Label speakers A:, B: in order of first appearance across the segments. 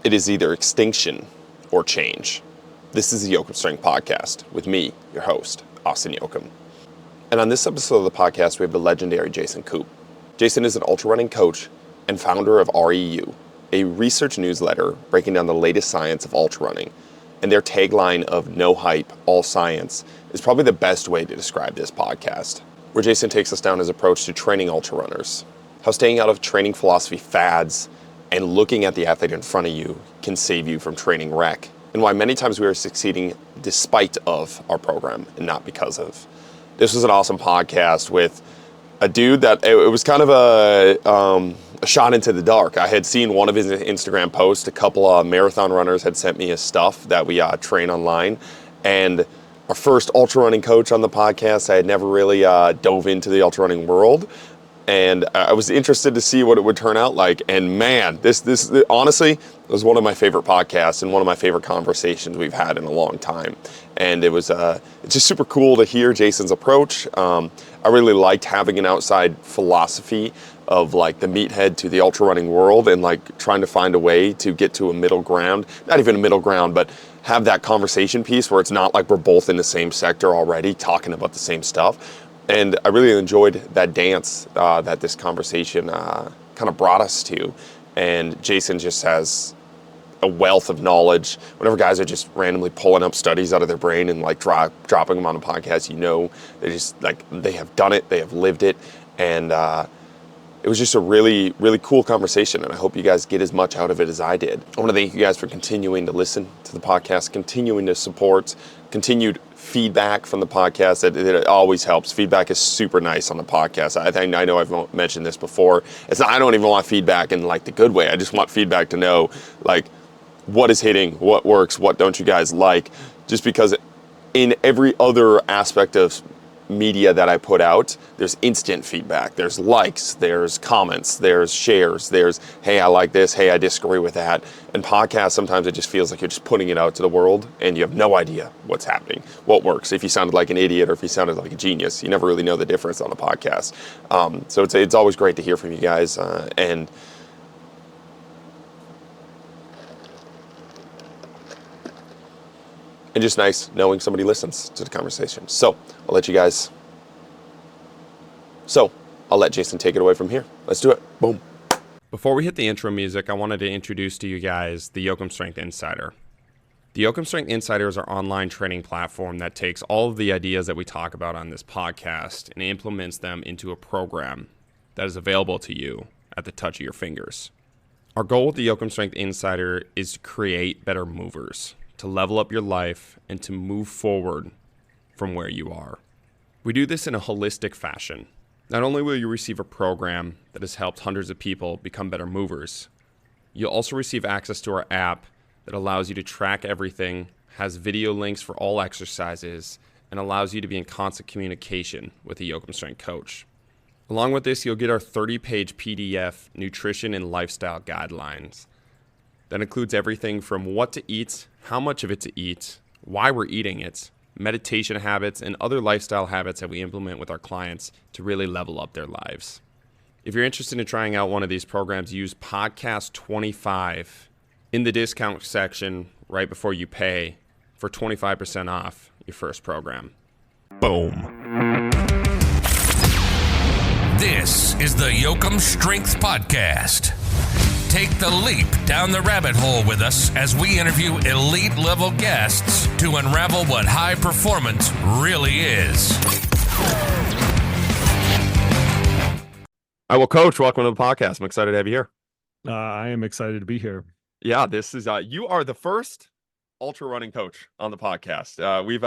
A: It is either extinction or change. This is the Yokum Strength Podcast with me, your host, Austin Yokum. And on this episode of the podcast, we have the legendary Jason Koop. Jason is an ultra running coach and founder of REU, a research newsletter breaking down the latest science of ultra running. And their tagline of no hype, all science is probably the best way to describe this podcast, where Jason takes us down his approach to training ultra runners, how staying out of training philosophy fads and looking at the athlete in front of you can save you from training wreck, and why many times we are succeeding despite of our program and not because of. This was an awesome podcast with a dude that it was kind of a shot into the dark. I had seen one of his Instagram posts. A couple of marathon runners had sent me his stuff that we train online, and our first ultra running coach on the podcast. I had never really dove into the ultra running world, and I was interested to see what it would turn out like. And man, this honestly was one of my favorite podcasts and one of my favorite conversations we've had in a long time. And it was it's just super cool to hear Jason's approach. I really liked having an outside philosophy of like the meathead to the ultra running world, and like trying to find a way to get to a middle ground, not even a middle ground, but have that conversation piece where it's not like we're both in the same sector already talking about the same stuff. And I really enjoyed that dance that this conversation kind of brought us to. And Jason just has a wealth of knowledge. Whenever guys are just randomly pulling up studies out of their brain and like dropping them on a podcast, you know, they just like, they have done it, they have lived it. And it was just a really, really cool conversation. And I hope you guys get as much out of it as I did. I want to thank you guys for continuing to listen to the podcast, continuing to support, continued feedback from the podcast. It always helps. Feedback is super nice on the podcast. I know I've mentioned this before. I don't even want feedback in like the good way. I just want feedback to know like what is hitting, what works, what don't you guys like, just because in every other aspect of media that I put out, there's instant feedback. There's likes, there's comments, there's shares, there's, hey, I like this, hey, I disagree with that. And podcasts, sometimes it just feels like you're just putting it out to the world and you have no idea what's happening, what works. If you sounded like an idiot or if you sounded like a genius, you never really know the difference on the podcast. So it's always great to hear from you guys. And just nice knowing somebody listens to the conversation. So I'll let Jason take it away from here. Let's do it. Boom. Before we hit the intro music, I wanted to introduce to you guys the Yokum Strength Insider. The Yokum Strength Insider is our online training platform that takes all of the ideas that we talk about on this podcast and implements them into a program that is available to you at the touch of your fingers. Our goal with the Yokum Strength Insider is to create better movers, to level up your life, and to move forward from where you are. We do this in a holistic fashion. Not only will you receive a program that has helped hundreds of people become better movers, you'll also receive access to our app that allows you to track everything, has video links for all exercises, and allows you to be in constant communication with a Yokum Strength coach. Along with this, you'll get our 30-page PDF nutrition and lifestyle guidelines. That includes everything from what to eat, how much of it to eat, why we're eating it, meditation habits, and other lifestyle habits that we implement with our clients to really level up their lives. If you're interested in trying out one of these programs, use podcast 25 in the discount section right before you pay for 25% off your first program. Boom.
B: This is the Yokum Strength Podcast. Take the leap down the rabbit hole with us as we interview elite level guests to unravel what high performance really is.
A: Coach, welcome to the podcast. I'm excited to have you here.
C: I am excited to be here.
A: Yeah, this is you are the first ultra running coach on the podcast. We've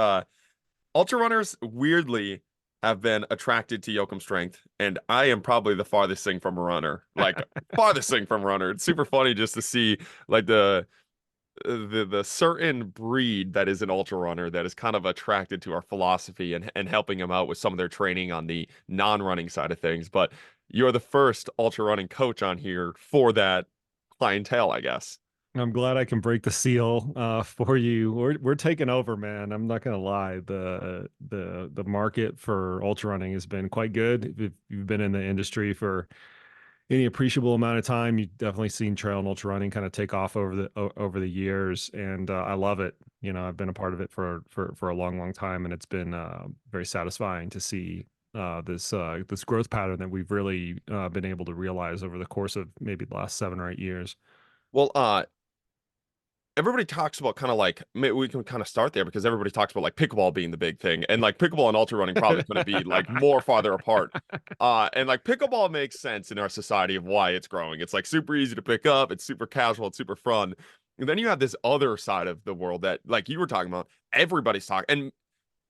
A: ultra runners weirdly have been attracted to Yokum Strength, and I am probably the farthest thing from a runner. Like farthest thing from a runner. It's super funny just to see like the certain breed that is an ultra runner that is kind of attracted to our philosophy and helping them out with some of their training on the non-running side of things. But you're the first ultra running coach on here for that clientele, I guess.
C: I'm glad I can break the seal for you. We're taking over, man. I'm not gonna lie. The market for ultra running has been quite good. If you've been in the industry for any appreciable amount of time. You've definitely seen trail and ultra running kind of take off over the years, and I love it. I've been a part of it for a long, long time, and it's been very satisfying to see this growth pattern that we've really been able to realize over the course of maybe the last 7 or 8 years.
A: Well, everybody talks about kind of like maybe we can kind of start there because everybody talks about like pickleball being the big thing, and like pickleball and ultra running probably couldn't be like more farther apart. And like pickleball makes sense in our society of why it's growing. It's like super easy to pick up, it's super casual, it's super fun. And then you have this other side of the world that, like you were talking about, everybody's talking, and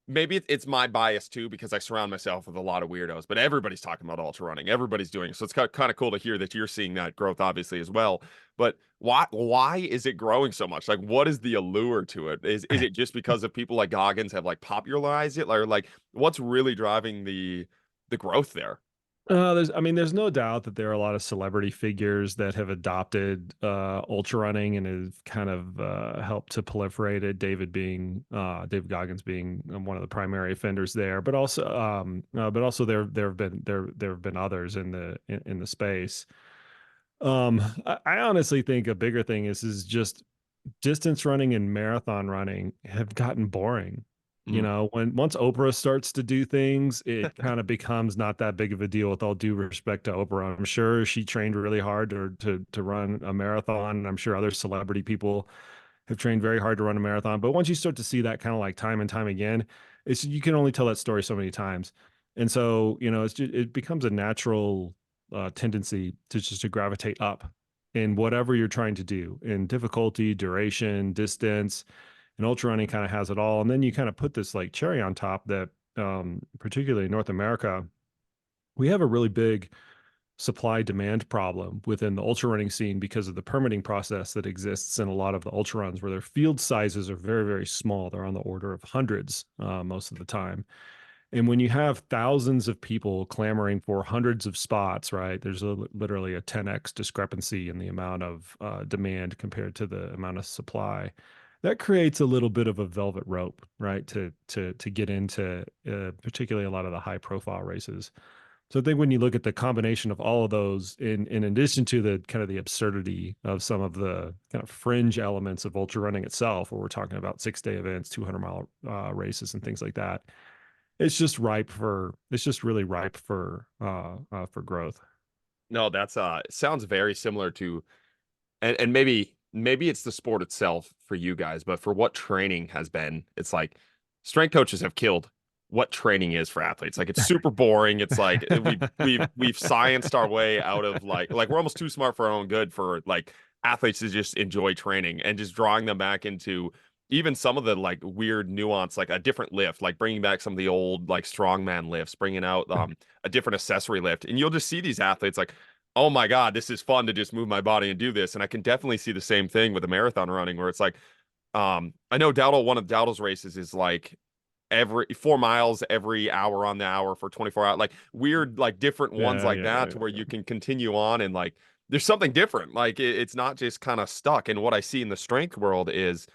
A: maybe it's my bias too because I surround myself with a lot of weirdos, but everybody's talking about ultra running. Everybody's doing it. So it's kind of cool to hear that you're seeing that growth obviously as well. But why is it growing so much? Like what is the allure to it? Is it just because of people like Goggins have like popularized it? Or like what's really driving the growth there?
C: There's no doubt that there are a lot of celebrity figures that have adopted ultra running and have kind of helped to proliferate it. David Goggins being one of the primary offenders there, but also there have been others in the space. I honestly think a bigger thing is just distance running and marathon running have gotten boring.
A: Mm.
C: When once Oprah starts to do things, it kind of becomes not that big of a deal, with all due respect to Oprah. I'm sure she trained really hard to run a marathon, and I'm sure other celebrity people have trained very hard to run a marathon. But once you start to see that kind of like time and time again, you can only tell that story so many times. And so, it becomes a natural tendency to gravitate up in whatever you're trying to do in difficulty, duration, distance. And ultra running kind of has it all. And then you kind of put this like cherry on top that, particularly in North America, we have a really big supply demand problem within the ultra running scene because of the permitting process that exists in a lot of the ultra runs, where their field sizes are very, very small. They're on the order of hundreds most of the time. And when you have thousands of people clamoring for hundreds of spots, right, there's literally a 10x discrepancy in the amount of demand compared to the amount of supply. That creates a little bit of a velvet rope, right, to get into particularly a lot of the high profile races. So I think when you look at the combination of all of those, in addition to the kind of the absurdity of some of the kind of fringe elements of ultra running itself, where we're talking about 6 day events, 200-mile races, and things like that, it's just really ripe for growth.
A: No, that's sounds very similar to, and maybe it's the sport itself for you guys, but for what training has been, it's like strength coaches have killed what training is for athletes. Like it's super boring. It's like we've scienced our way out of like we're almost too smart for our own good for like athletes to just enjoy training, and just drawing them back into even some of the like weird nuance, like a different lift, like bringing back some of the old like strongman lifts, bringing out a different accessory lift, and you'll just see these athletes like, oh my God, this is fun to just move my body and do this. And I can definitely see the same thing with the marathon running, where it's like, I know one of Dowdle's races is like every 4 miles every hour on the hour for 24 hours, like weird, like different ones
C: Yeah,
A: like
C: yeah,
A: that,
C: yeah,
A: to where
C: yeah.
A: you can continue on and like there's something different. Like it's not just kind of stuck. And what I see in the strength world is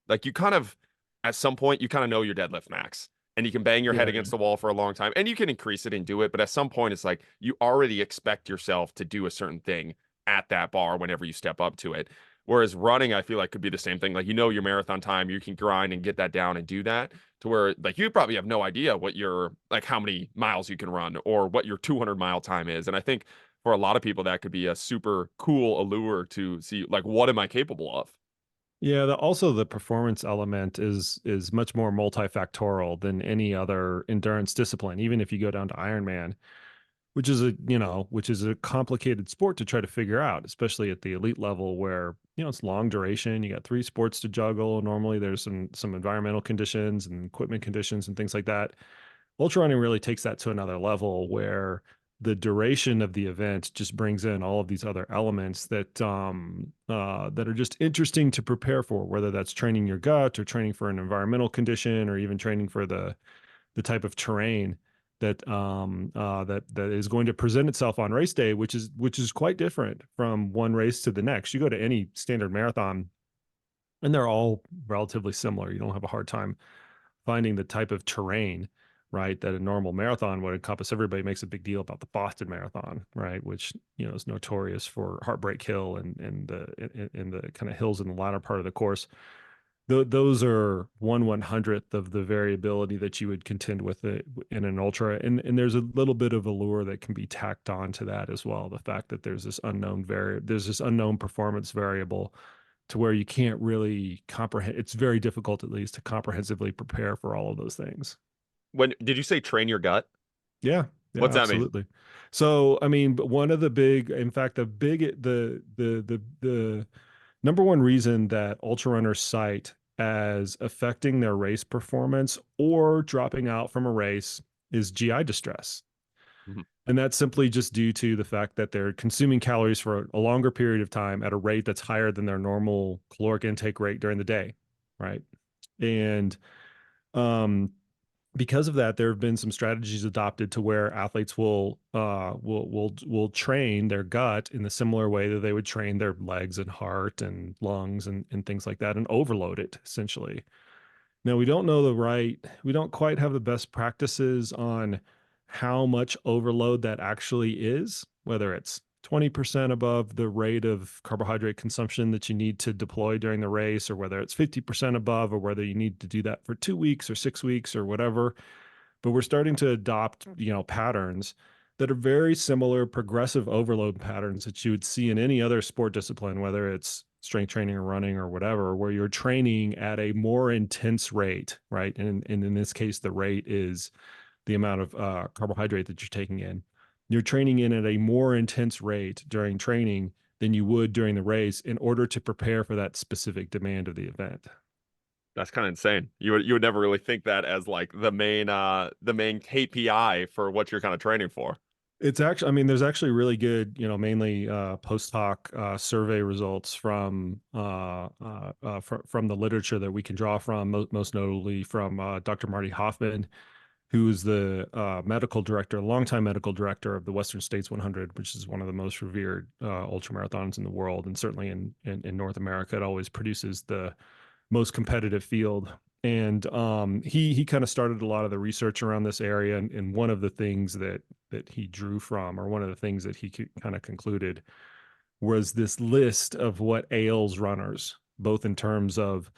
A: like you kind of, at some point, you kind of know your deadlift max, and you can bang your head
C: Yeah, yeah.
A: against the wall for a long time, and you can increase it and do it. But at some point, it's like you already expect yourself to do a certain thing at that bar whenever you step up to it. Whereas running, I feel like could be the same thing. Like, your marathon time, you can grind and get that down and do that, to where like you probably have no idea what your, like how many miles you can run or what your 200-mile time is. And I think for a lot of people, that could be a super cool allure to see, like, what am I capable of?
C: Yeah, also the performance element is much more multifactorial than any other endurance discipline. Even if you go down to Ironman, which is a complicated sport to try to figure out, especially at the elite level, where it's long duration. You got three sports to juggle. Normally, there's some environmental conditions and equipment conditions and things like that. Ultra running really takes that to another level, where the duration of the event just brings in all of these other elements that are just interesting to prepare for, whether that's training your gut or training for an environmental condition or even training for the type of terrain that is going to present itself on race day, which is quite different from one race to the next. You go to any standard marathon, and they're all relatively similar. You don't have a hard time finding the type of terrain right? That a normal marathon would encompass. Everybody makes a big deal about the Boston Marathon, right? Which, is notorious for Heartbreak Hill and the kind of hills in the latter part of the course. Those are 1/100th of the variability that you would contend with it in an ultra, and there's a little bit of allure that can be tacked on to that as well. The fact that there's this unknown performance variable to where you can't really comprehend. It's very difficult, at least, to comprehensively prepare for all of those things.
A: When did you say train your gut?
C: Yeah, yeah,
A: What's that mean?
C: absolutely. So, I mean, but one of the big, in fact, the number one reason that ultra runners cite as affecting their race performance or dropping out from a race is GI distress.
A: Mhm.
C: And that's simply just due to the fact that they're consuming calories for a longer period of time at a rate that's higher than their normal caloric intake rate during the day, right? And um, because of that, there have been some strategies adopted to where athletes will train their gut in the similar way that they would train their legs and heart and lungs and things like that, and overload it essentially. Now, we don't quite have the best practices on how much overload that actually is, whether it's 20% above the rate of carbohydrate consumption that you need to deploy during the race, or whether it's 50% above, or whether you need to do that for 2 weeks or 6 weeks or whatever. But we're starting to adopt, patterns that are very similar progressive overload patterns that you would see in any other sport discipline, whether it's strength training or running or whatever, where you're training at a more intense rate, right? And in this case, the rate is the amount of carbohydrate that you're taking in. You're training in at a more intense rate during training than you would during the race in order to prepare for that specific demand of the event.
A: That's kind of insane. You would never really think that as like the main KPI for what you're kind of training for.
C: It's actually, I mean, there's actually really good, mainly post hoc survey results from the literature that we can draw from, most notably from Dr. Marty Hoffman, who's the medical director, longtime medical director of the Western States 100, which is one of the most revered ultra marathons in the world, and certainly in North America, it always produces the most competitive field. And he kind of started a lot of the research around this area, and one of the things that he drew from, or one of the things that he kind of concluded, was this list of what ails runners, both in terms of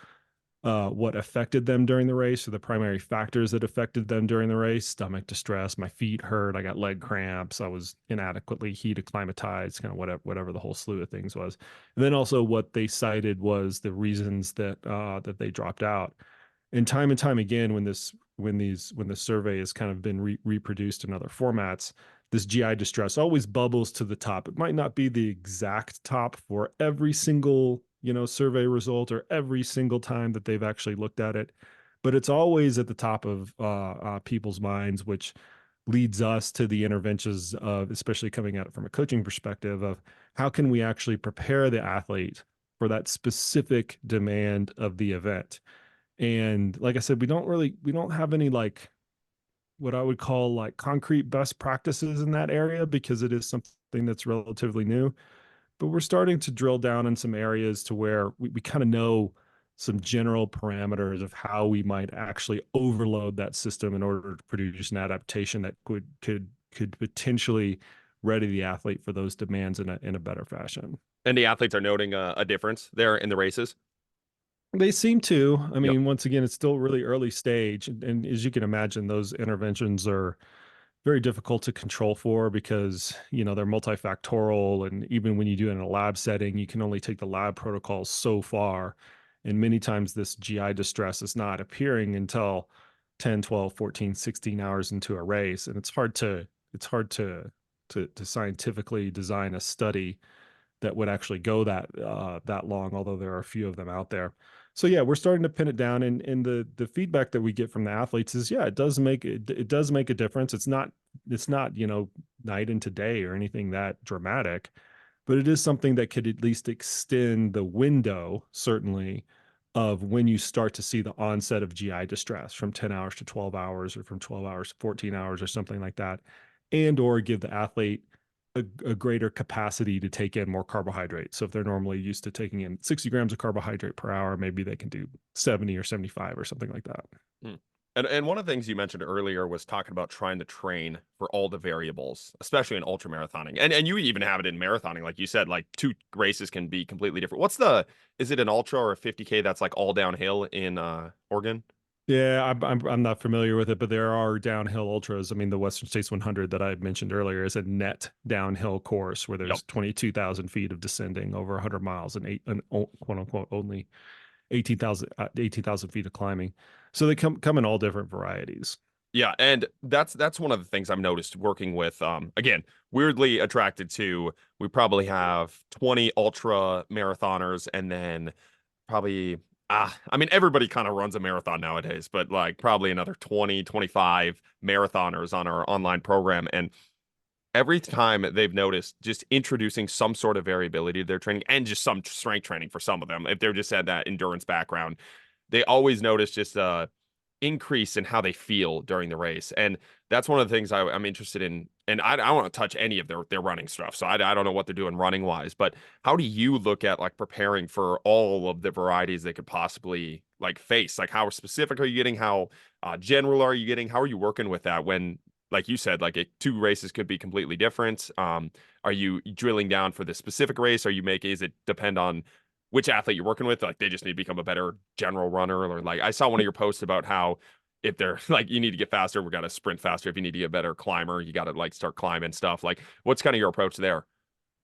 C: what affected them during the race, or the primary factors that affected them during the race: stomach distress, my feet hurt, I got leg cramps, I was inadequately heat acclimatized, kind of whatever the whole slew of things was. And then also what they cited was the reasons that they dropped out. And time again, when the survey has kind of been reproduced in other formats, this GI distress always bubbles to the top. It might not be the exact top for every single survey result or every single time that they've actually looked at it, but it's always at the top of people's minds, which leads us to the interventions of, especially coming at it from a coaching perspective, of how can we actually prepare the athlete for that specific demand of the event. And like I said, we don't have any, like, what I would call like concrete best practices in that area, because it is something that's relatively new. But we're starting to drill down in some areas to where we kind of know some general parameters of how we might actually overload that system in order to produce an adaptation that could potentially ready the athlete for those demands in a better fashion.
A: And the athletes are noting a difference there in the races.
C: They seem to. I
A: Yep.
C: mean, once again, it's still really early stage, and as you can imagine, those interventions are very difficult to control for, because they're multifactorial, and even when you do it in a lab setting, you can only take the lab protocols so far, and many times this GI distress is not appearing until 10, 12, 14, 16 hours into a race, and it's hard to scientifically design a study that would actually go that long, although there are a few of them out there. So yeah, we're starting to pin it down, and the feedback that we get from the athletes is, yeah, it does make a difference. It's not night and day or anything that dramatic, but it is something that could at least extend the window, certainly, of when you start to see the onset of GI distress, from 10 hours to 12 hours, or from 12 hours to 14 hours, or something like that, and or give the athlete a greater capacity to take in more carbohydrate. So if they're normally used to taking in 60 grams of carbohydrate per hour, maybe they can do 70 or 75 or something like that.
A: Hmm. And one of the things you mentioned earlier was talking about trying to train for all the variables, especially in ultra marathoning. And you even have it in marathoning, like you said, like two races can be completely different. Is it an ultra or a 50K that's like all downhill in Oregon?
C: Yeah, I'm not familiar with it, but there are downhill ultras. I mean, the Western States 100 that I mentioned earlier is a net downhill course where
A: Yep.
C: there's 22,000 feet of descending over 100 miles and quote unquote only 18,000 feet of climbing. So they come in all different varieties.
A: Yeah, and that's one of the things I've noticed working with again, weirdly attracted to we probably have 20 ultra marathoners and then probably I mean everybody kind of runs a marathon nowadays, but like probably another 20, 25 marathoners on our online program. And every time they've noticed just introducing some sort of variability to their training and just some strength training for some of them, if they're just had that endurance background, they always notice just increase in how they feel during the race. And that's one of the things I'm interested in. And I don't want to touch any of their running stuff. So I don't know what they're doing running wise, but how do you look at like preparing for all of the varieties they could possibly like face? Like how specific are you getting? How general are you getting? How are you working with that when, like you said, like two races could be completely different? Are you drilling down for the specific race? Is it depend on which athlete you're working with, like they just need to become a better general runner, or like I saw one of your posts about how if they're like you need to get faster, we got to sprint faster. If you need to get a better climber, you got to like start climbing stuff. Like, what's kind of your approach there?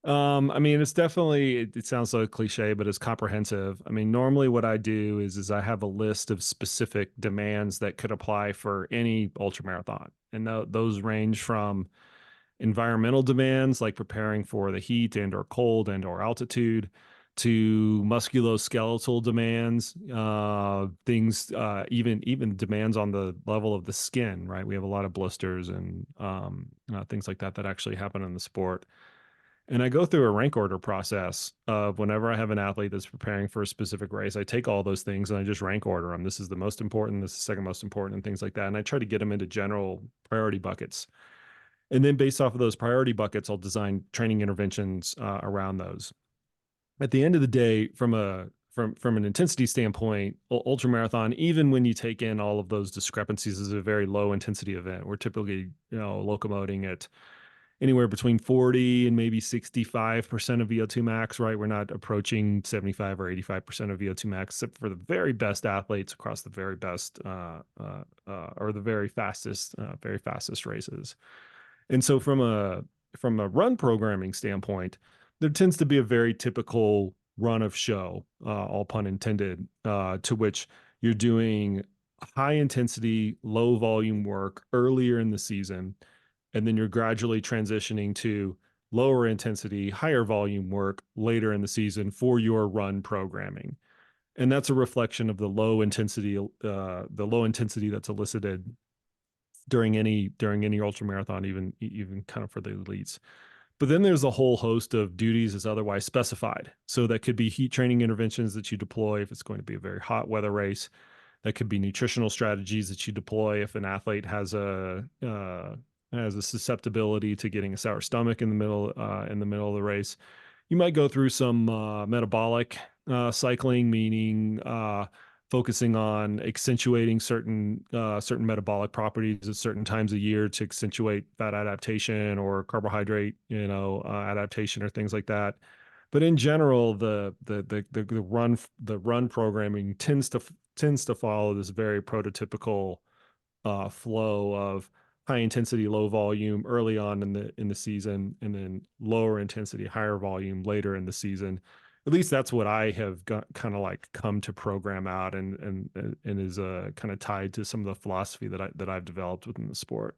C: I mean, it's definitely, it sounds so cliche, but it's comprehensive. I mean, normally what I do is I have a list of specific demands that could apply for any ultra marathon. And those range from environmental demands like preparing for the heat and or cold and or altitude to musculoskeletal demands, things, even demands on the level of the skin, right? We have a lot of blisters and things like that that actually happen in the sport. And I go through a rank order process of whenever I have an athlete that's preparing for a specific race, I take all those things and I just rank order them. This is the most important, this is the second most important, and things like that. And I try to get them into general priority buckets. And then based off of those priority buckets, I'll design training interventions around those. At the end of the day, from an intensity standpoint, ultra marathon, even when you take in all of those discrepancies, is a very low intensity event. We're typically, locomoting at anywhere between 40 and maybe 65% of VO2 max, right? We're not approaching 75 or 85% of VO2 max, except for the very best athletes across the very best or the very fastest races. And so from a run programming standpoint, there tends to be a very typical run of show, all pun intended, to which you're doing high intensity, low volume work earlier in the season, and then you're gradually transitioning to lower intensity, higher volume work later in the season for your run programming. And that's a reflection of the low intensity that's elicited during any ultra marathon, even kind of for the elites. But then there's a whole host of duties as otherwise specified. So that could be heat training interventions that you deploy if it's going to be a very hot weather race. That could be nutritional strategies that you deploy if an athlete has a susceptibility to getting a sour stomach in the middle of the race. You might go through some metabolic cycling, meaning focusing on accentuating certain metabolic properties at certain times of year to accentuate fat adaptation or carbohydrate adaptation or things like that. But in general, the run programming tends to follow this very prototypical flow of high intensity, low volume early on in the season, and then lower intensity, higher volume later in the season. At least that's what I have got kind of like come to program out, and is kind of tied to some of the philosophy that I've developed within the sport.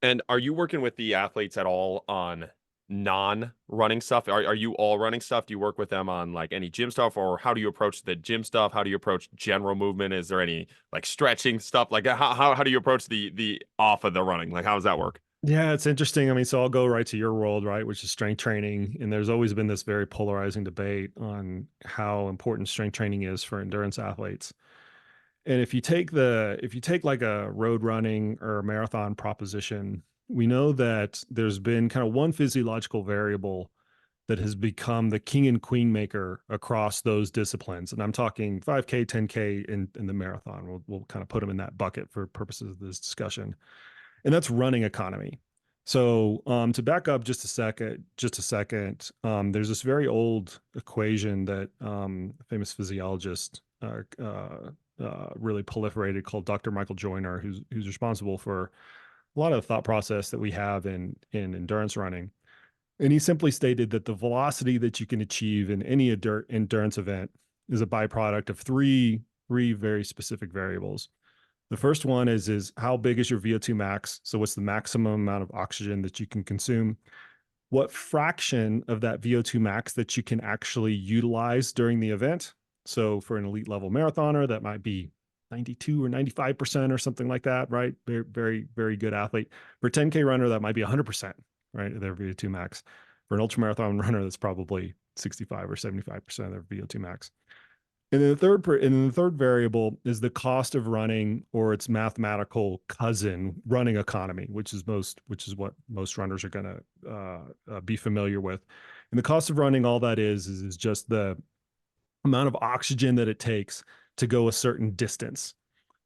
A: And are you working with the athletes at all on non-running stuff? Are you all running stuff? Do you work with them on like any gym stuff, or how do you approach the gym stuff? How do you approach general movement? Is there any like stretching stuff? Like how do you approach the off of the running? Like how does that work?
C: Yeah, it's interesting. I mean, so I'll go right to your world, right, which is strength training. And there's always been this very polarizing debate on how important strength training is for endurance athletes. And if you take like a road running or a marathon proposition, we know that there's been kind of one physiological variable that has become the king and queen maker across those disciplines. And I'm talking 5K, 10K, in the marathon. We'll kind of put them in that bucket for purposes of this discussion. And that's running economy. So to back up just a second, there's this very old equation that a famous physiologist really proliferated called Dr. Michael Joyner, who's responsible for a lot of the thought process that we have in endurance running. And he simply stated that the velocity that you can achieve in any endurance event is a byproduct of three very specific variables. The first one is how big is your VO2 max? So what's the maximum amount of oxygen that you can consume? What fraction of that VO2 max that you can actually utilize during the event? So for an elite level marathoner, that might be 92 or 95% or something like that, right? Very, very, very good athlete. For a 10K runner, that might be 100%, right? Of their VO2 max. For an ultramarathon runner, that's probably 65 or 75% of their VO2 max. And then the third variable is the cost of running, or its mathematical cousin, running economy, which is what most runners are going to be familiar with. And the cost of running, all that is just the amount of oxygen that it takes to go a certain distance.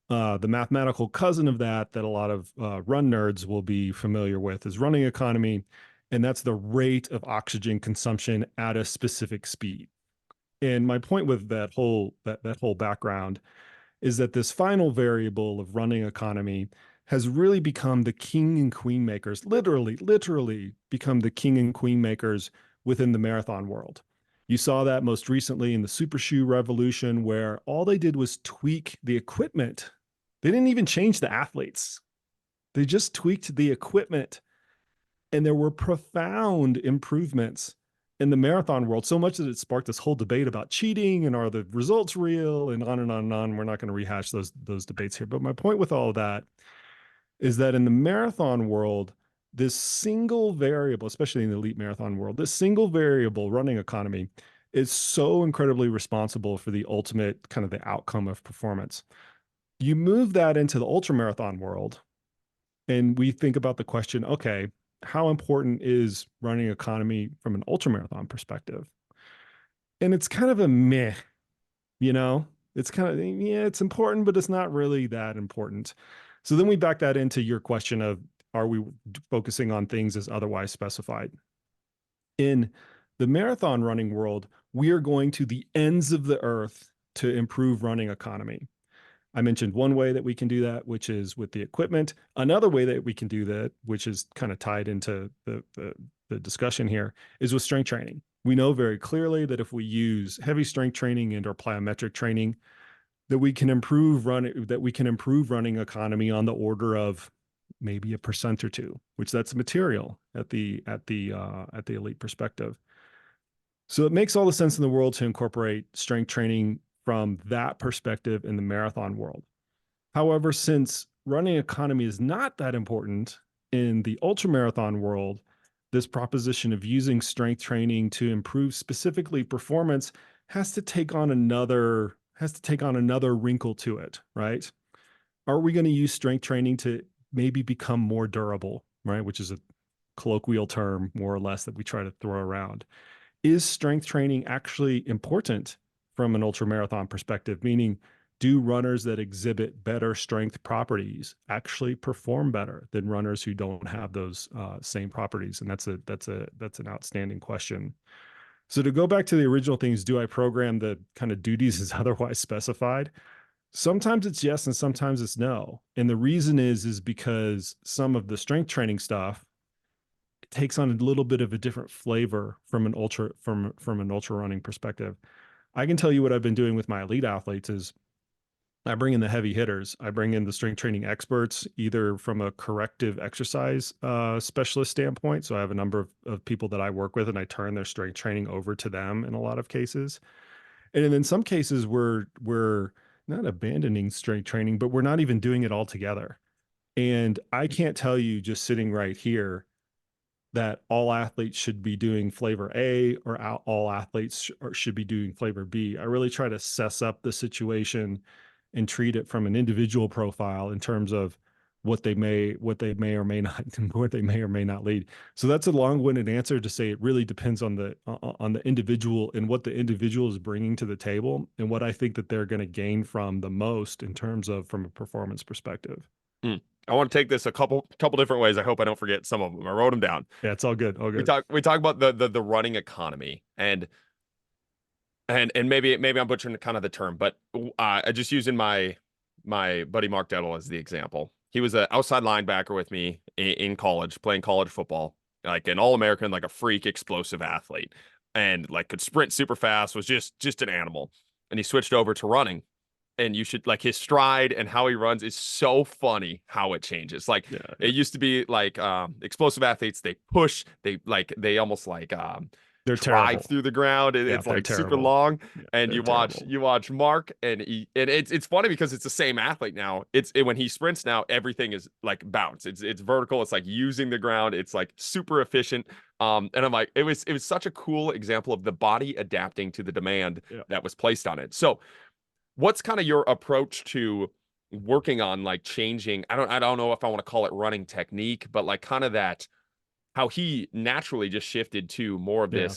C: The mathematical cousin of that a lot of run nerds will be familiar with is running economy, and that's the rate of oxygen consumption at a specific speed. And my point with that whole background is that this final variable of running economy has really become the king and queen makers, literally become the king and queen makers within the marathon world. You saw that most recently in the super shoe revolution, where all they did was tweak the equipment. They didn't even change the athletes. They just tweaked the equipment. And there were profound improvements in the marathon world, so much that it sparked this whole debate about cheating and are the results real, and on and on and on. We're not going to rehash those debates here. But my point with all of that is that in the marathon world, this single variable, especially in the elite marathon world, this single variable, running economy, is so incredibly responsible for the ultimate kind of the outcome of performance. You move that into the ultramarathon world, and we think about the question, okay, how important is running economy from an ultramarathon perspective? And it's kind of a meh, it's kind of, yeah, it's important, but it's not really that important. So then we back that into your question of, are we focusing on things as otherwise specified? In the marathon running world, we are going to the ends of the earth to improve running economy. I mentioned one way that we can do that, which is with the equipment. Another way that we can do that, which is kind of tied into the discussion here, is with strength training. We know very clearly that if we use heavy strength training and or plyometric training, that we can improve running economy on the order of maybe 1% or 2%, which that's material at the elite perspective. So it makes all the sense in the world to incorporate strength training from that perspective in the marathon world. However, since running economy is not that important in the ultramarathon world, this proposition of using strength training to improve specifically performance has to take on another wrinkle to it, right? Are we going to use strength training to maybe become more durable, right? Which is a colloquial term, more or less, that we try to throw around. Is strength training actually important from an ultramarathon perspective? Meaning, do runners that exhibit better strength properties actually perform better than runners who don't have those same properties? And that's an outstanding question. So to go back to the original things, do I program the kind of duties as otherwise specified? Sometimes it's yes, and sometimes it's no. And the reason is because some of the strength training stuff takes on a little bit of a different flavor from an ultra running perspective. I can tell you what I've been doing with my elite athletes is I bring in the heavy hitters. I bring in the strength training experts, either from a corrective exercise specialist standpoint. So I have a number of people that I work with, and I turn their strength training over to them in a lot of cases. And in some cases, we're not abandoning strength training, but we're not even doing it all together. And I can't tell you just sitting right here that all athletes should be doing flavor A or all athletes should be doing flavor B. I really try to assess up the situation and treat it from an individual profile in terms of what they may or may not what they may or may not lead. So that's a long-winded answer to say it really depends on the individual and what the individual is bringing to the table and what I think that they're going to gain from the most in terms of from a performance perspective.
A: I want to take this a couple different ways. I hope I don't forget some of them. I wrote them down.
C: Yeah, it's all good. All
A: We
C: good.
A: talk about the running economy and maybe I'm butchering kind of the term, but I just using my buddy Mark Dettel as the example. He was an outside linebacker with me in college, playing college football, like an All-American, like a freak, explosive athlete, and like could sprint super fast, was just an animal. And he switched over to running, and you should like his stride and how he runs is so funny how it changes. Like
C: Yeah,
A: it used to be like explosive athletes, they push, they almost like
C: they're
A: drive
C: terrible.
A: through the ground.
C: Yeah,
A: It's
C: they're
A: like super
C: terrible.
A: long.
C: Yeah,
A: And
C: they're terrible.
A: you watch Mark, and it's funny because it's the same athlete now. When he sprints now, everything is like bounce. It's vertical. It's like using the ground. It's like super efficient. And I'm like, it was such a cool example of the body adapting to the demand
C: Yeah.
A: that was placed on it. So what's kind of your approach to working on like changing? I don't know if I want to call it running technique, but like kind of that how he naturally just shifted to more of
C: Yeah.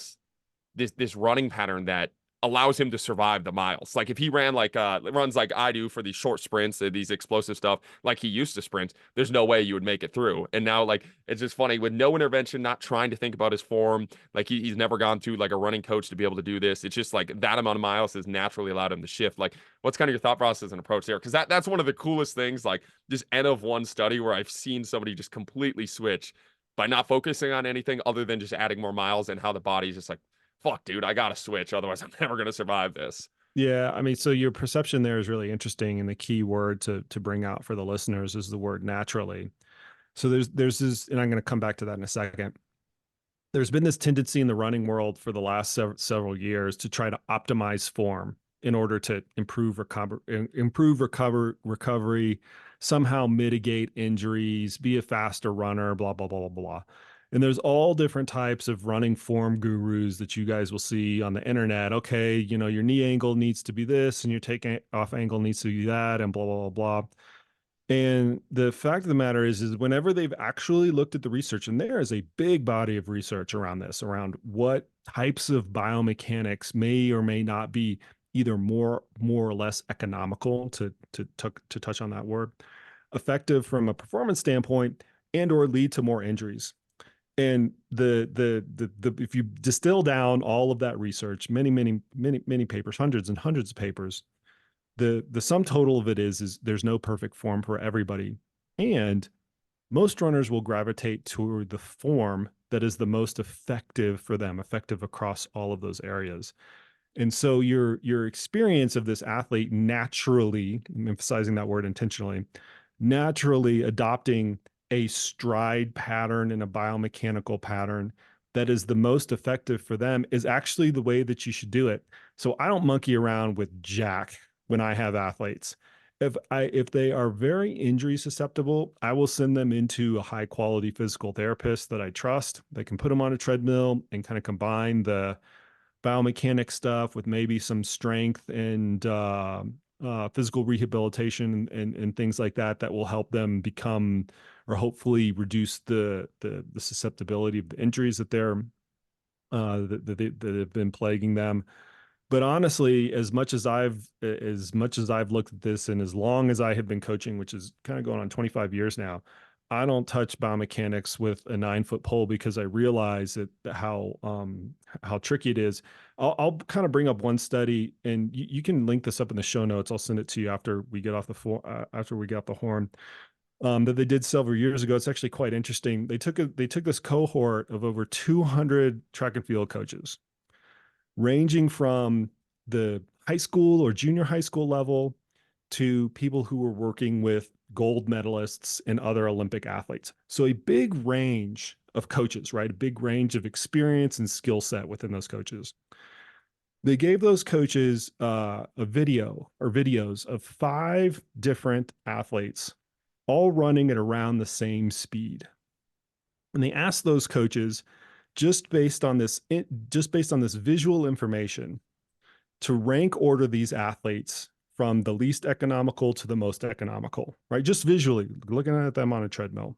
A: this running pattern that allows him to survive the miles. Like if he ran like runs like I do for these short sprints, these explosive stuff, like he used to sprint, there's no way you would make it through. And now like it's just funny with no intervention, not trying to think about his form. Like he's never gone through like a running coach to be able to do this. It's just like that amount of miles has naturally allowed him to shift. Like what's kind of your thought process and approach there? Because that's one of the coolest things, like this N of one study where I've seen somebody just completely switch by not focusing on anything other than just adding more miles, and how the body's just like, fuck, dude, I gotta switch. Otherwise, I'm never gonna survive this.
C: Yeah, I mean, so your perception there is really interesting, and the key word to bring out for the listeners is the word naturally. So there's this, and I'm going to come back to that in a second. There's been this tendency in the running world for the last several years to try to optimize form in order to recovery, somehow mitigate injuries, be a faster runner, blah blah blah blah blah. And there's all different types of running form gurus that you guys will see on the internet. Okay, your knee angle needs to be this, and your take off angle needs to be that, and blah blah blah blah. And the fact of the matter is whenever they've actually looked at the research, and there is a big body of research around this, around what types of biomechanics may or may not be either more or less economical to touch on that word, effective from a performance standpoint, and or lead to more injuries. And the if you distill down all of that research, many papers, hundreds and hundreds of papers, the sum total of it is there's no perfect form for everybody, and most runners will gravitate toward the form that is the most effective for them, effective across all of those areas. And so your experience of this athlete naturally, I'm emphasizing that word intentionally, naturally adopting a stride pattern and a biomechanical pattern that is the most effective for them is actually the way that you should do it. So I don't monkey around with jack when I have athletes. If they are very injury susceptible, I will send them into a high quality physical therapist that I trust. They can put them on a treadmill and kind of combine the biomechanic stuff with maybe some strength and physical rehabilitation and things like that will help them become or hopefully reduce the susceptibility of the injuries that that have been plaguing them. But honestly, as much as I've looked at this, and as long as I have been coaching, which is kind of going on 25 years now, I don't touch biomechanics with a 9-foot pole because I realize how tricky it is. I'll kind of bring up one study, and you can link this up in the show notes. I'll send it to you after we get off after we get off the horn. That they did several years ago. It's actually quite interesting. They took this cohort of over 200 track and field coaches, ranging from the high school or junior high school level to people who were working with gold medalists and other Olympic athletes. So a big range of coaches, right? A big range of experience and skill set within those coaches. They gave those coaches a video or videos of 5 different athletes all running at around the same speed. And they asked those coaches, just based on this visual information, to rank order these athletes from the least economical to the most economical, right? Just visually looking at them on a treadmill.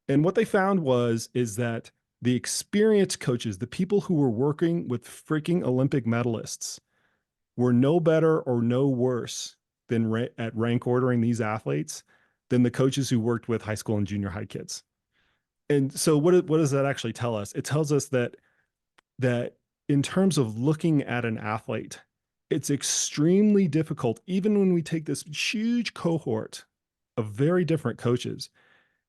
C: And what they found is that the experienced coaches, the people who were working with freaking Olympic medalists, were no better or no worse than at rank ordering these athletes than the coaches who worked with high school and junior high kids. And so what does that actually tell us? It tells us that in terms of looking at an athlete, it's extremely difficult, even when we take this huge cohort of very different coaches,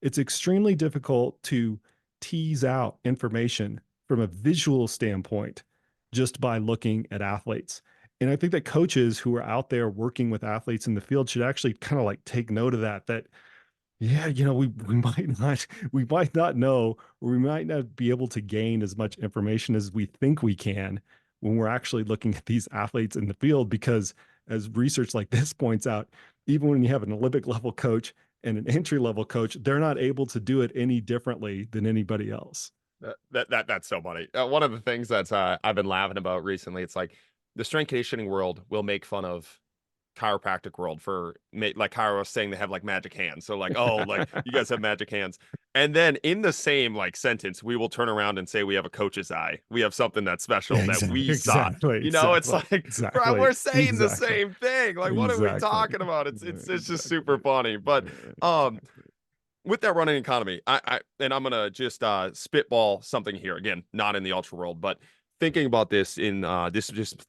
C: it's extremely difficult to tease out information from a visual standpoint just by looking at athletes. And I think that coaches who are out there working with athletes in the field should actually kind of like take note of that, yeah, we might not know, or we might not be able to gain as much information as we think we can when we're actually looking at these athletes in the field, because as research like this points out, even when you have an Olympic level coach and an entry level coach, they're not able to do it any differently than anybody else.
A: That's so funny. One of the things that's I've been laughing about recently, it's like the strength conditioning world will make fun of chiropractic world for like Kyra was saying they have like magic hands. So like, oh, like you guys have magic hands. And then in the same like sentence, we will turn around and say we have a coach's eye. We have something that's special that we saw. You know, it's like bro, we're saying the same thing. Like, what are we talking about? It's just super funny. But with that running economy, and I'm gonna just spitball something here again, not in the ultra world, but thinking about this in this just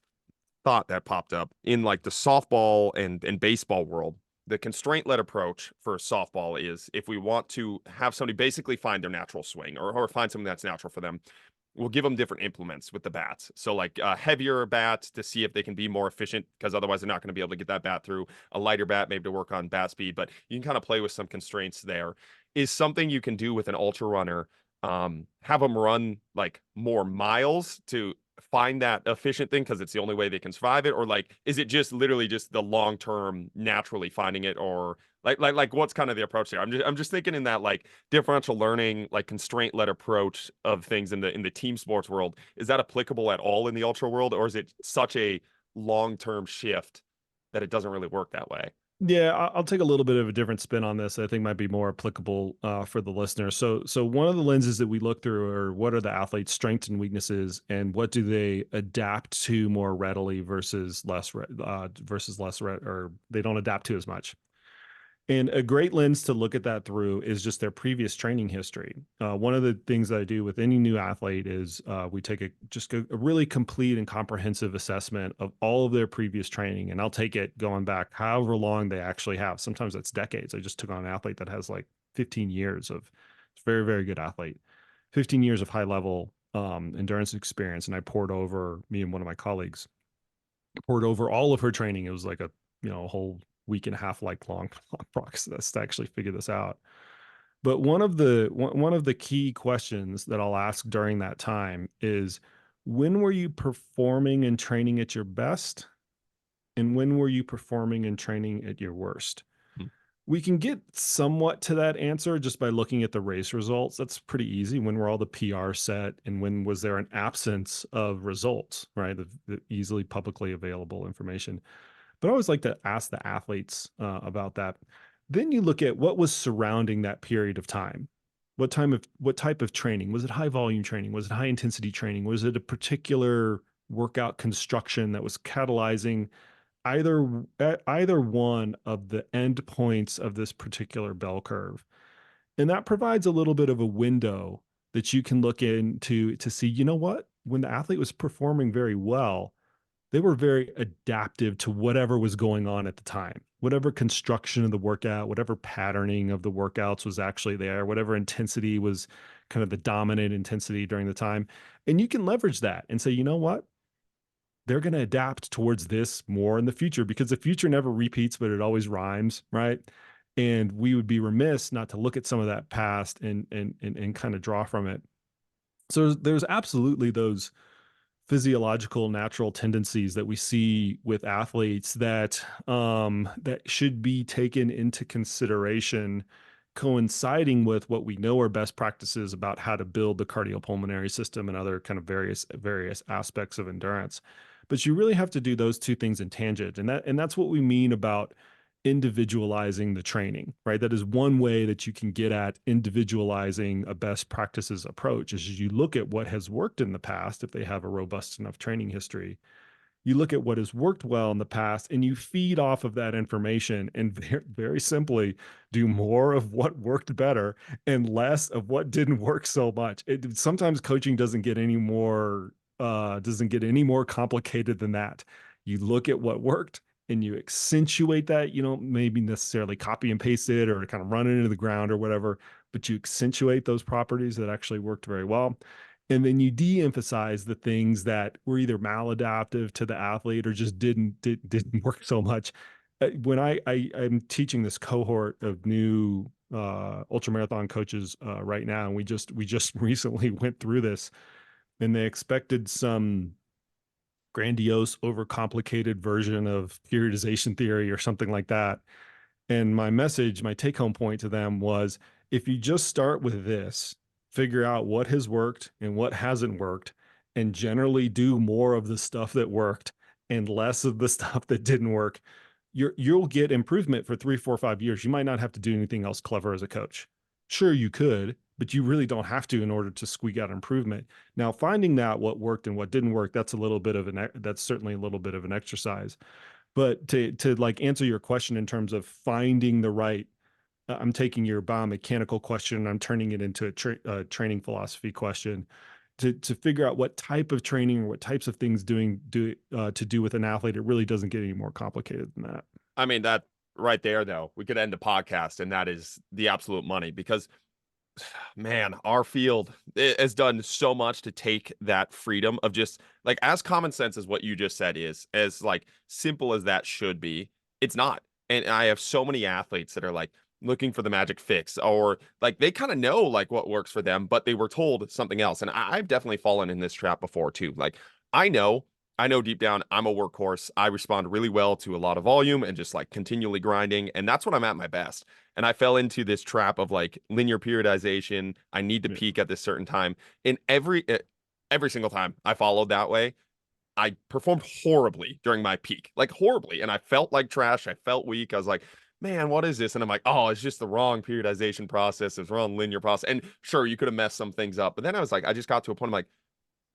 A: thought that popped up in like the softball and baseball world. The constraint-led approach for softball is if we want to have somebody basically find their natural swing or find something that's natural for them, we'll give them different implements with the bats. So like a heavier bat to see if they can be more efficient, because otherwise they're not going to be able to get that bat through. A lighter bat maybe to work on bat speed, but you can kind of play with some constraints there. Is something you can do with an ultra runner, have them run like more miles to find that efficient thing because it's the only way they can survive it, or like is it just literally just the long term naturally finding it, or like what's kind of the approach there? I'm just thinking in that like differential learning, like constraint led approach of things in the team sports world. Is that applicable at all in the ultra world, or is it such a long term shift that it doesn't really work that way?
C: Yeah, I'll take a little bit of a different spin on this. I think might be more applicable for the listener. So one of the lenses that we look through are what are the athlete's strengths and weaknesses, and what do they adapt to more readily versus less, or they don't adapt to as much. And a great lens to look at that through is just their previous training history. One of the things that I do with any new athlete is we take a really complete and comprehensive assessment of all of their previous training. And I'll take it going back however long they actually have. Sometimes that's decades. I just took on an athlete that has like 15 years of very, very good athlete, 15 years of high level endurance experience. And I poured over, me and one of my colleagues poured over all of her training. It was like a whole week and a half like long process to actually figure this out. But one of the key questions that I'll ask during that time is, when were you performing and training at your best, and when were you performing and training at your worst? We can get somewhat to that answer just by looking at the race results. That's pretty easy. When were all the PR set, and when was there an absence of results, right? The easily publicly available information. But I always like to ask the athletes about that. Then you look at what was surrounding that period of time. What type of training? Was it high volume training? Was it high intensity training? Was it a particular workout construction that was catalyzing either one of the end points of this particular bell curve? And that provides a little bit of a window that you can look into to see, you know what, when the athlete was performing very well, they were very adaptive to whatever was going on at the time, whatever construction of the workout, whatever patterning of the workouts was actually there, whatever intensity was kind of the dominant intensity during the time. And you can leverage that and say, you know what? They're going to adapt towards this more in the future, because the future never repeats, but it always rhymes, right? And we would be remiss not to look at some of that past and kind of draw from it. So there's absolutely those physiological natural tendencies that we see with athletes that should be taken into consideration, coinciding with what we know are best practices about how to build the cardiopulmonary system and other kind of various aspects of endurance. but you really have to do those two things in tangent. And that's what we mean about individualizing the training, right? That is one way that you can get at individualizing a best practices approach is you look at what has worked in the past if they have a robust enough training history. You look at what has worked well in the past and you feed off of that information and very, very simply do more of what worked better and less of what didn't work so much. Sometimes coaching doesn't get any more complicated than that. You look at what worked and you accentuate that. You don't maybe necessarily copy and paste it or kind of run it into the ground or whatever, but you accentuate those properties that actually worked very well. And then you de-emphasize the things that were either maladaptive to the athlete or just didn't work so much. When I'm teaching this cohort of new ultramarathon coaches right now, and we just recently went through this, and they expected some grandiose, overcomplicated version of periodization theory or something like that. And my take home point to them was, if you just start with this, figure out what has worked and what hasn't worked, and generally do more of the stuff that worked and less of the stuff that didn't work, you'll get improvement for 3, 4, 5 years. You might not have to do anything else clever as a coach. Sure, you could, but you really don't have to in order to squeak out improvement. Now, finding out what worked and what didn't work, that's certainly a little bit of an exercise. But to like answer your question in terms of finding the right, I'm taking your biomechanical question and I'm turning it into a training philosophy question to figure out what type of training or what types of things to do with an athlete. It really doesn't get any more complicated than that.
A: I mean, that right there, though, we could end the podcast, and that is the absolute money because, man, our field has done so much to take that freedom of just like as common sense as what you just said is, as like simple as that should be, it's not. And I have so many athletes that are like looking for the magic fix or like they kind of know like what works for them, but they were told something else. And I've definitely fallen in this trap before too. Like I know. I know deep down I'm a workhorse. I respond really well to a lot of volume and just like continually grinding. And that's when I'm at my best. And I fell into this trap of like linear periodization. I need to peak at this certain time. And every single time I followed that way, I performed horribly during my peak, like horribly. And I felt like trash. I felt weak. I was like, man, what is this? And I'm like, oh, it's just the wrong periodization process. It's wrong linear process. And sure, you could have messed some things up. But then I was like, I just got to a point I'm like,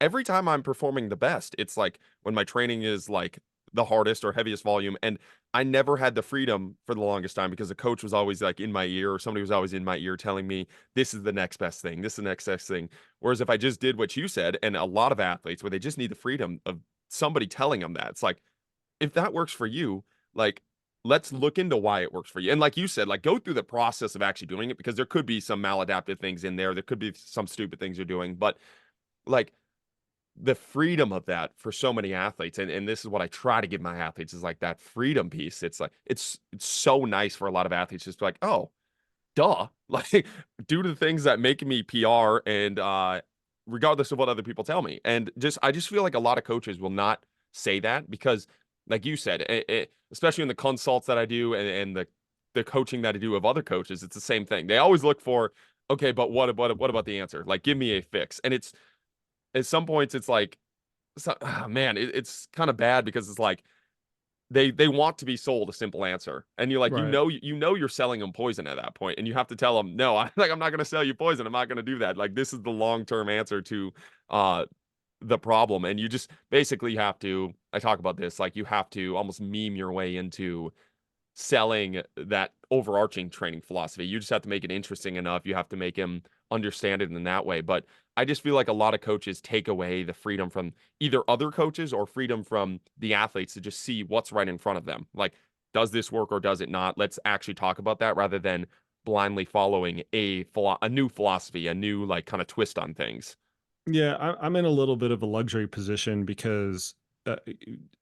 A: every time I'm performing the best, it's like when my training is like the hardest or heaviest volume. And I never had the freedom for the longest time because the coach was always like in my ear or somebody was always in my ear telling me, this is the next best thing. This is the next best thing. Whereas if I just did what you said, and a lot of athletes where they just need the freedom of somebody telling them that, it's like, if that works for you, like, let's look into why it works for you. And like you said, like go through the process of actually doing it because there could be some maladaptive things in there. There could be some stupid things you're doing, but like, the freedom of that for so many athletes and this is what I try to give my athletes is like that freedom piece. It's like it's so nice for a lot of athletes just to be like, oh, duh, like due to the things that make me PR and regardless of what other people tell me. And just I just feel like a lot of coaches will not say that because like you said, especially in the consults that I do and the coaching that I do of other coaches, it's the same thing. They always look for, okay, but what about the answer? Like give me a fix. And it's at some points it's like man, it's kind of bad because it's like they want to be sold a simple answer and you're like
C: Right.
A: you know you're selling them poison at that point and you have to tell them no, I'm not going to sell you poison. I'm not going to do that. Like this is the long-term answer to the problem. And you just basically have to, I talk about this, like you have to almost meme your way into selling that overarching training philosophy. You just have to make it interesting enough. You have to make him understand it in that way. But I just feel like a lot of coaches take away the freedom from either other coaches or freedom from the athletes to just see what's right in front of them. Like, does this work or does it not? Let's actually talk about that rather than blindly following a new philosophy, a new like kind of twist on things.
C: Yeah, I'm in a little bit of a luxury position because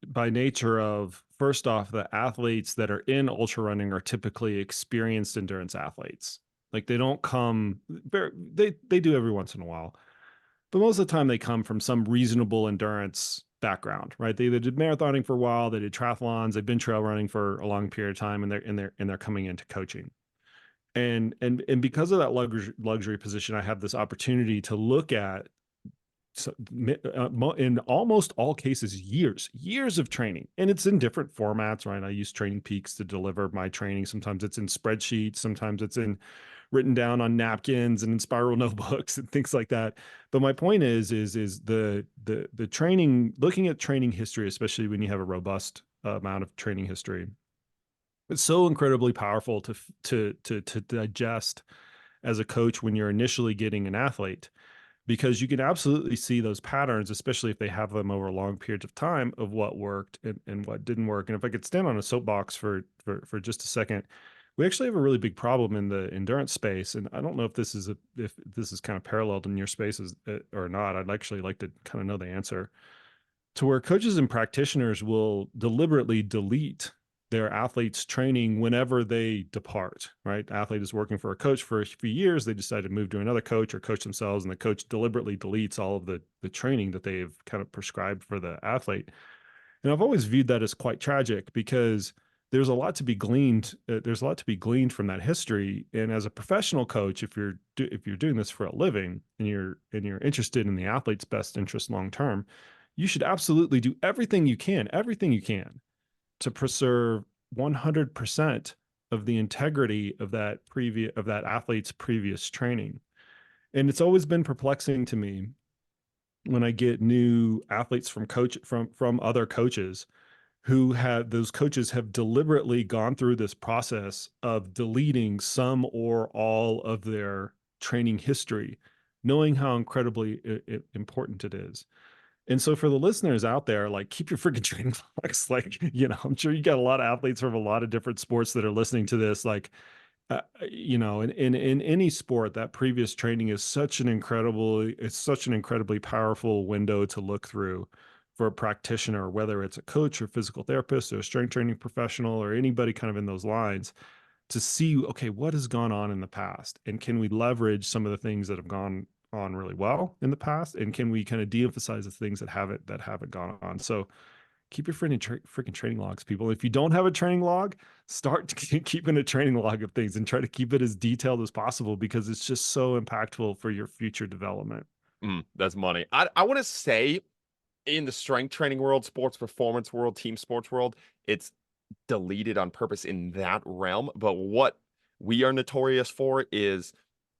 C: by nature of first off, the athletes that are in ultra running are typically experienced endurance athletes. Like they don't come they do every once in a while, but most of the time they come from some reasonable endurance background, right? They either did marathoning for a while, they did triathlons, they've been trail running for a long period of time, and they're coming into coaching. And because of that luxury position, I have this opportunity to look at in almost all cases, years of training. And it's in different formats, right? I use Training Peaks to deliver my training. Sometimes it's in spreadsheets, sometimes it's in written down on napkins and in spiral notebooks and things like that. But my point is the training, looking at training history, especially when you have a robust amount of training history, it's so incredibly powerful to digest as a coach when you're initially getting an athlete, because you can absolutely see those patterns, especially if they have them over long periods of time, of what worked and what didn't work. And if I could stand on a soapbox for just a second, we actually have a really big problem in the endurance space. And I don't know if this is kind of paralleled in your spaces or not. I'd actually like to kind of know the answer, to where coaches and practitioners will deliberately delete their athletes' training whenever they depart, right? Athlete is working for a coach for a few years. They decide to move to another coach or coach themselves, and the coach deliberately deletes all of the training that they've kind of prescribed for the athlete. And I've always viewed that as quite tragic, because there's a lot to be gleaned. There's a lot to be gleaned from that history. And as a professional coach, if you're doing this for a living and you're interested in the athlete's best interest long term, you should absolutely do everything you can to preserve 100% of the integrity of that athlete's previous training. And it's always been perplexing to me when I get new athletes from other coaches those coaches have deliberately gone through this process of deleting some or all of their training history, knowing how incredibly important it is. And so for the listeners out there, like, keep your freaking training logs. Like, I'm sure you got a lot of athletes from a lot of different sports that are listening to this. Like, in any sport, that previous training is such an incredibly powerful window to look through for a practitioner, whether it's a coach or physical therapist or a strength training professional or anybody kind of in those lines, to see, okay, what has gone on in the past, and can we leverage some of the things that have gone on really well in the past, and can we kind of de-emphasize the things that haven't gone on. So keep your freaking training logs, people. If you don't have a training log, start keeping a training log of things and try to keep it as detailed as possible, because it's just so impactful for your future development.
A: That's money. I want to say, in the strength training world, sports performance world, team sports world, it's deleted on purpose in that realm. But what we are notorious for is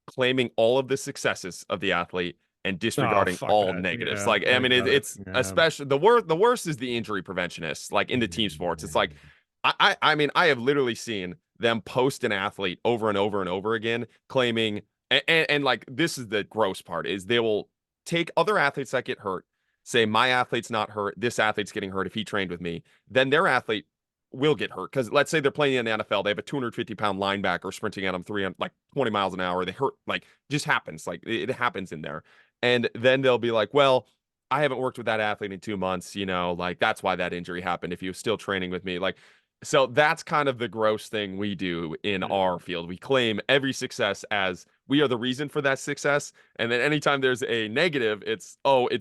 A: claiming all of the successes of the athlete and disregarding all
C: That.
A: negatives.
C: Yeah,
A: Like, I mean, it's
C: yeah.
A: especially the worst is the injury preventionists, like in the team sports. It's like, I mean, I have literally seen them post an athlete over and over and over again, claiming, and like, this is the gross part, is they will take other athletes that get hurt, say, my athlete's not hurt, this athlete's getting hurt if he trained with me, then their athlete will get hurt. Because let's say they're playing in the NFL, they have a 250-pound linebacker sprinting at them 20 miles an hour. They hurt, like, just happens. Like, it happens in there. And then they'll be like, well, I haven't worked with that athlete in 2 months, like, that's why that injury happened if he was still training with me. Like, so that's kind of the gross thing we do in our field. We claim every success as we are the reason for that success. And then anytime there's a negative, it's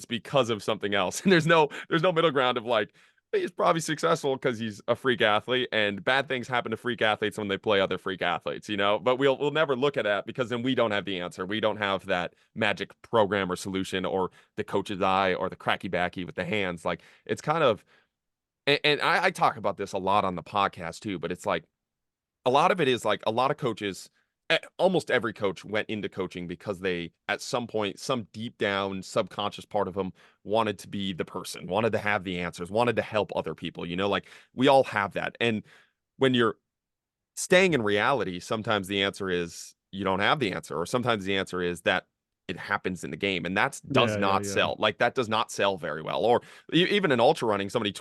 A: because of something else. And there's no middle ground of like, he's probably successful because he's a freak athlete, and bad things happen to freak athletes when they play other freak athletes, but we'll never look at that, because then we don't have the answer. We don't have that magic program or solution, or the coach's eye, or the cracky backy with the hands. Like, it's kind of, and I talk about this a lot on the podcast too, but it's like, a lot of it is like, a lot of coaches, almost every coach went into coaching because they, at some point, some deep down subconscious part of them wanted to be the person, wanted to have the answers, wanted to help other people, like, we all have that. And when you're staying in reality, sometimes the answer is you don't have the answer, or sometimes the answer is that it happens in the game, and that does not sell. Like, that does not sell very well. Or even in ultra running, somebody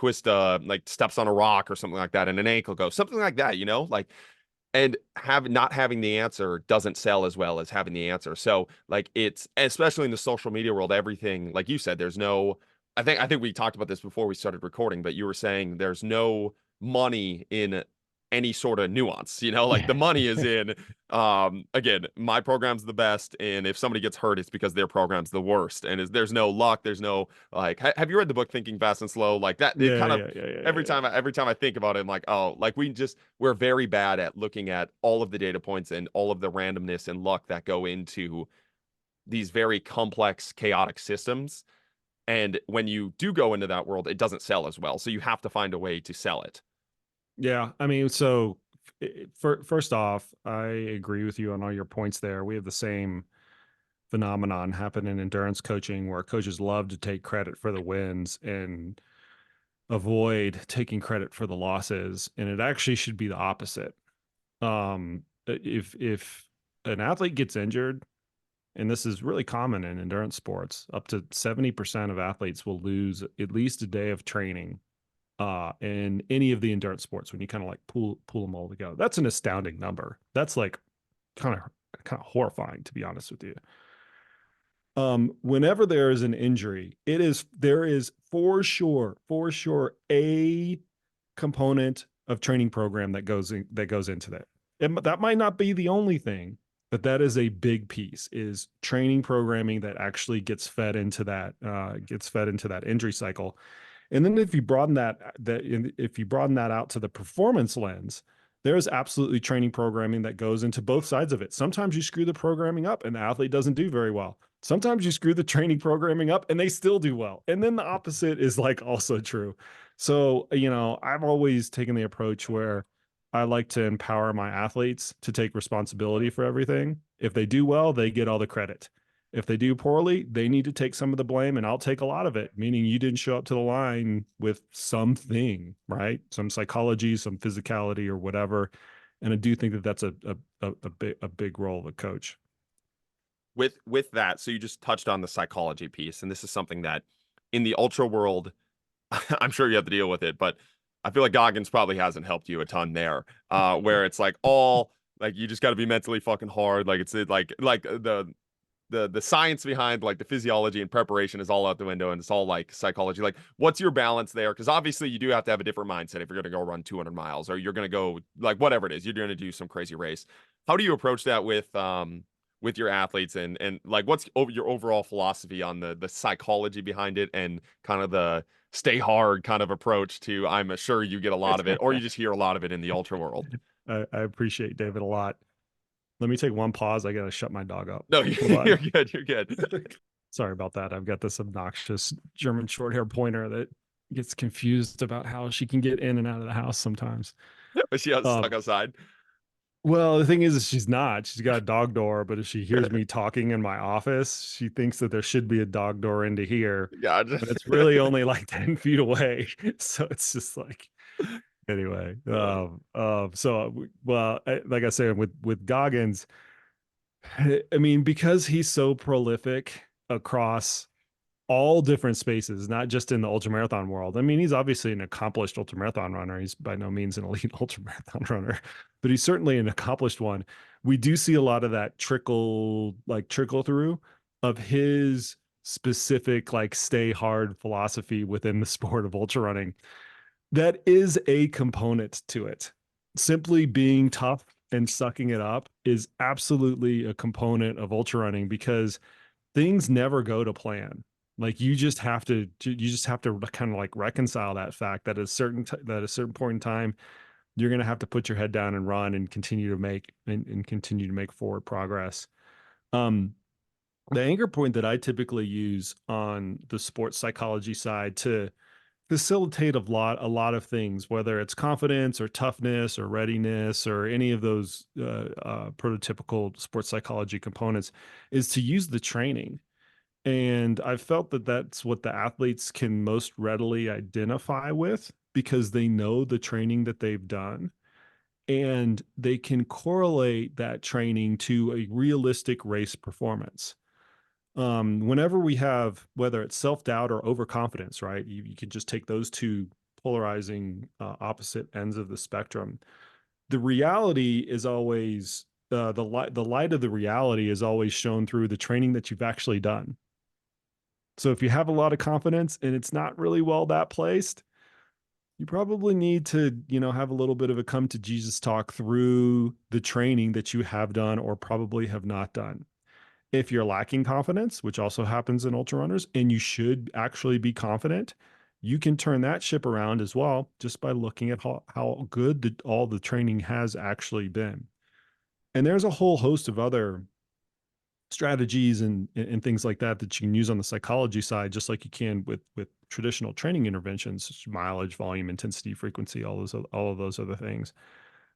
A: like steps on a rock or something like that, and an ankle goes, something like that, like, and not having the answer doesn't sell as well as having the answer. So, like, it's, especially in the social media world, everything, like you said, there's no, I think we talked about this before we started recording, but you were saying there's no money in any sort of nuance, like, the money is in, again, my program's the best, and if somebody gets hurt, it's because their program's the worst. And there's no luck, there's no, like, have you read the book Thinking Fast and Slow? Like that, every time I think about it, I'm like, oh, like, we're very bad at looking at all of the data points and all of the randomness and luck that go into these very complex, chaotic systems. And when you do go into that world, it doesn't sell as well. So you have to find a way to sell it.
C: Yeah, I mean, so first off, I agree with you on all your points there. We have the same phenomenon happen in endurance coaching where coaches love to take credit for the wins and avoid taking credit for the losses, and it actually should be the opposite. If an athlete gets injured, and this is really common in endurance sports, up to 70% of athletes will lose at least a day of training in any of the endurance sports when you kind of like pull them all together. That's an astounding number. That's like kind of horrifying, to be honest with you. Whenever there is an injury, there is for sure a component of training program that goes into that. That might not be the only thing, but that is a big piece, is training programming that actually gets fed into that injury cycle. And then if you broaden that out to the performance lens, there's absolutely training programming that goes into both sides of it. Sometimes you screw the programming up and the athlete doesn't do very well. Sometimes you screw the training programming up and they still do well. And then the opposite is like also true. So, I've always taken the approach where I like to empower my athletes to take responsibility for everything. If they do well, they get all the credit. If they do poorly, they need to take some of the blame, and I'll take a lot of it, meaning you didn't show up to the line with something, right? Some psychology, some physicality or whatever. And I do think that that's a big role of a coach.
A: With that, so you just touched on the psychology piece, and this is something that in the ultra world, I'm sure you have to deal with it, but I feel like Goggins probably hasn't helped you a ton there, where it's like all like you just got to be mentally fucking hard, like it's like the science behind like the physiology and preparation is all out the window, and it's all like psychology. Like, what's your balance there? Because obviously you do have to have a different mindset if you're going to go run 200 miles or you're going to go like whatever it is, you're going to do some crazy race. How do you approach that with your athletes, and like what's your overall philosophy on the psychology behind it and kind of the stay hard kind of approach to, I'm sure you get a lot of it or you just hear a lot of it in the ultra world?
C: I appreciate David a lot. Let me take one pause. I got to shut my dog up.
A: No, you're good. You're good.
C: Sorry about that. I've got this obnoxious German short hair pointer that gets confused about how she can get in and out of the house sometimes.
A: But she has stuck outside.
C: Well, the thing is she's not. She's got a dog door, but if she hears me talking in my office, she thinks that there should be a dog door into here.
A: Gotcha.
C: But it's really only like 10 feet away. So it's just like, anyway. Like I said, with Goggins, I mean, because he's so prolific across all different spaces, not just in the ultramarathon world. I mean, he's obviously an accomplished ultramarathon runner. He's by no means an elite ultramarathon runner, but he's certainly an accomplished one. We do see a lot of that trickle through of his specific, like, stay hard philosophy within the sport of ultra running. That is a component to it. Simply being tough and sucking it up is absolutely a component of ultra running, because things never go to plan. Like you just have to kind of like reconcile that fact that at a certain point in time, you're going to have to put your head down and run and continue to make forward progress. The anchor point that I typically use on the sports psychology side to facilitate a lot of things, whether it's confidence or toughness or readiness or any of those prototypical sports psychology components, is to use the training. And I've felt that that's what the athletes can most readily identify with, because they know the training that they've done and they can correlate that training to a realistic race performance. Whenever we have, whether it's self-doubt or overconfidence, right? You can just take those two polarizing opposite ends of the spectrum. The reality is always the light of the reality is always shown through the training that you've actually done. So if you have a lot of confidence and it's not really well that placed, you probably need to, have a little bit of a come to Jesus talk through the training that you have done or probably have not done. If you're lacking confidence, which also happens in ultra runners, and you should actually be confident, you can turn that ship around as well, just by looking at how good all the training has actually been. And there's a whole host of other strategies and things like that that you can use on the psychology side, just like you can with traditional training interventions, mileage, volume, intensity, frequency, all of those other things.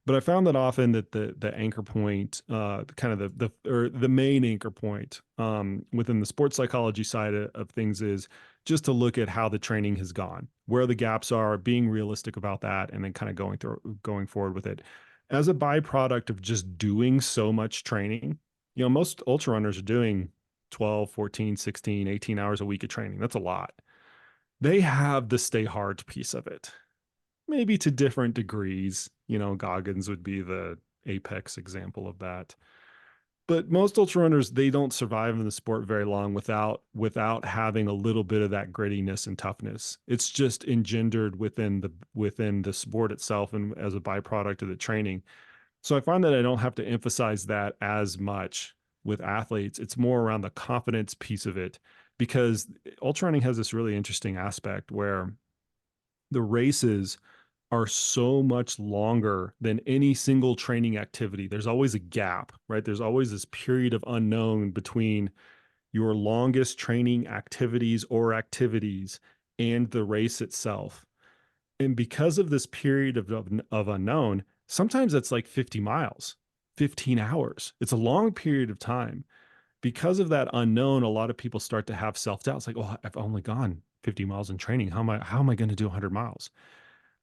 C: But I found that often that the anchor point, kind of the main anchor point within the sports psychology side of things is just to look at how the training has gone, where the gaps are, being realistic about that, and then kind of going forward with it. As a byproduct of just doing so much training, most ultra runners are doing 12, 14, 16, 18 hours a week of training. That's a lot. They have the stay hard piece of it, maybe to different degrees. Goggins would be the apex example of that. But most ultra runners, they don't survive in the sport very long without having a little bit of that grittiness and toughness. It's just engendered within the sport itself and as a byproduct of the training. So I find that I don't have to emphasize that as much with athletes. It's more around the confidence piece of it, because ultra running has this really interesting aspect where the races are so much longer than any single training activity. There's always a gap, right? There's always this period of unknown between your longest training activities and the race itself. And because of this period of unknown, sometimes it's like 50 miles, 15 hours. It's a long period of time. Because of that unknown, a lot of people start to have self-doubt. It's like, oh, I've only gone 50 miles in training. How am I going to do 100 miles?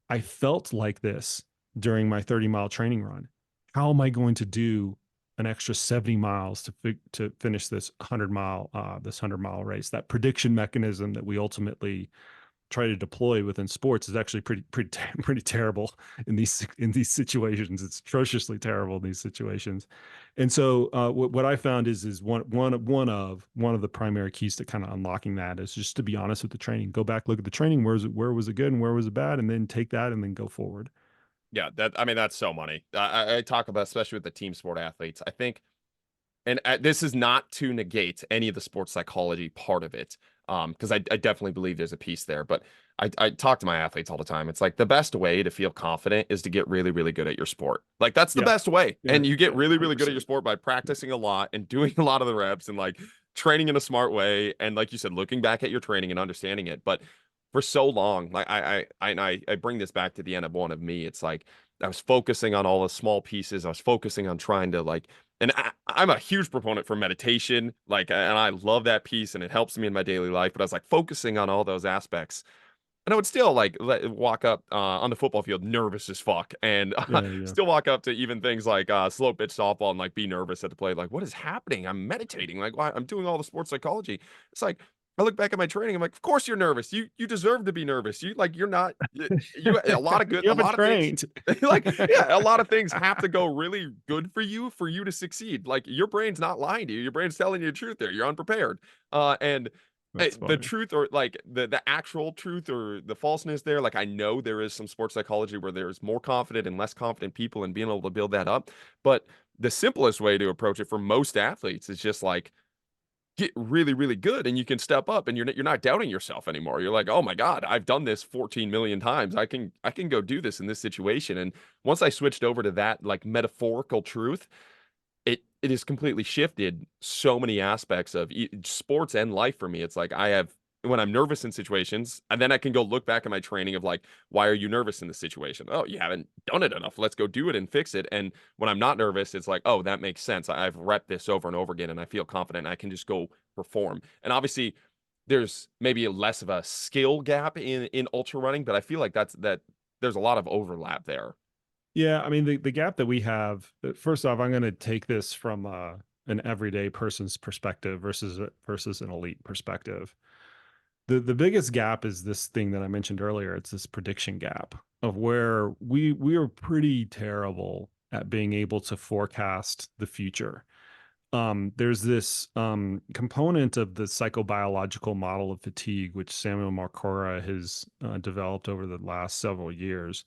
C: I felt like this during my 30-mile training run. How am I going to do an extra 70 miles to finish this 100-mile race? That prediction mechanism that we ultimately try to deploy within sports is actually pretty terrible in these situations. It's atrociously terrible in these situations. And so what I found is one of the primary keys to kind of unlocking that is just to be honest with the training. Go back, look at the training. Where was it good and where was it bad, and then take that and then go forward.
A: Yeah, I mean, that's so money. I talk about, especially with the team sport athletes. I think, and this is not to negate any of the sports psychology part of it, because I definitely believe there's a piece there. But I talk to my athletes all the time. It's like the best way to feel confident is to get really, really good at your sport. Like that's the
C: Yeah.
A: best way.
C: Yeah,
A: And you get
C: yeah,
A: really, really good at
C: 100%.
A: your sport by practicing a lot and doing a lot of the reps and like training in a smart way. And like you said, looking back at your training and understanding it. But for so long, like I bring this back to the end of one of me. It's like I was focusing on all the small pieces. I was focusing on trying to like, and I'm a huge proponent for meditation, like, and I love that piece and it helps me in my daily life. But I was like focusing on all those aspects, and I would still like walk up on the football field nervous as fuck, and
C: Yeah, yeah.
A: still walk up to even things like slow pitch softball and like be nervous at the play. Like, what is happening? I'm meditating. Like, why I'm doing all the sports psychology. It's like I look back at my training. I'm like, of course you're nervous. You deserve to be nervous. You're not. You a lot of good.
C: You
A: A
C: haven't
A: lot of things.
C: trained.
A: Like yeah, a lot of things have to go really good for you to succeed. Like your brain's not lying to you. Your brain's telling you the truth there. You're unprepared. And
C: That's
A: the
C: funny.
A: truth, or like the actual truth or the falseness there, like I know there is some sports psychology where there's more confident and less confident people and being able to build that up. But the simplest way to approach it for most athletes is just like get really, really good and you can step up and you're not doubting yourself anymore. You're like, oh my God, I've done this 14 million times. I can go do this in this situation. And once I switched over to that like metaphorical truth, it has completely shifted so many aspects of sports and life for me. It's like I have when I'm nervous in situations, and then I can go look back at my training of like, why are you nervous in this situation? Oh, you haven't done it enough. Let's go do it and fix it. And when I'm not nervous, it's like, oh, that makes sense. I've repped this over and over again, and I feel confident. I can just go perform. And obviously, there's maybe less of a skill gap in ultra running, but I feel like that there's a lot of overlap there.
C: Yeah, I mean the gap that we have. First off, I'm going to take this from an everyday person's perspective versus an elite perspective. The biggest gap is this thing that I mentioned earlier. It's this prediction gap of where we are pretty terrible at being able to forecast the future. There's this component of the psychobiological model of fatigue, which Samuel Marcora has developed over the last several years,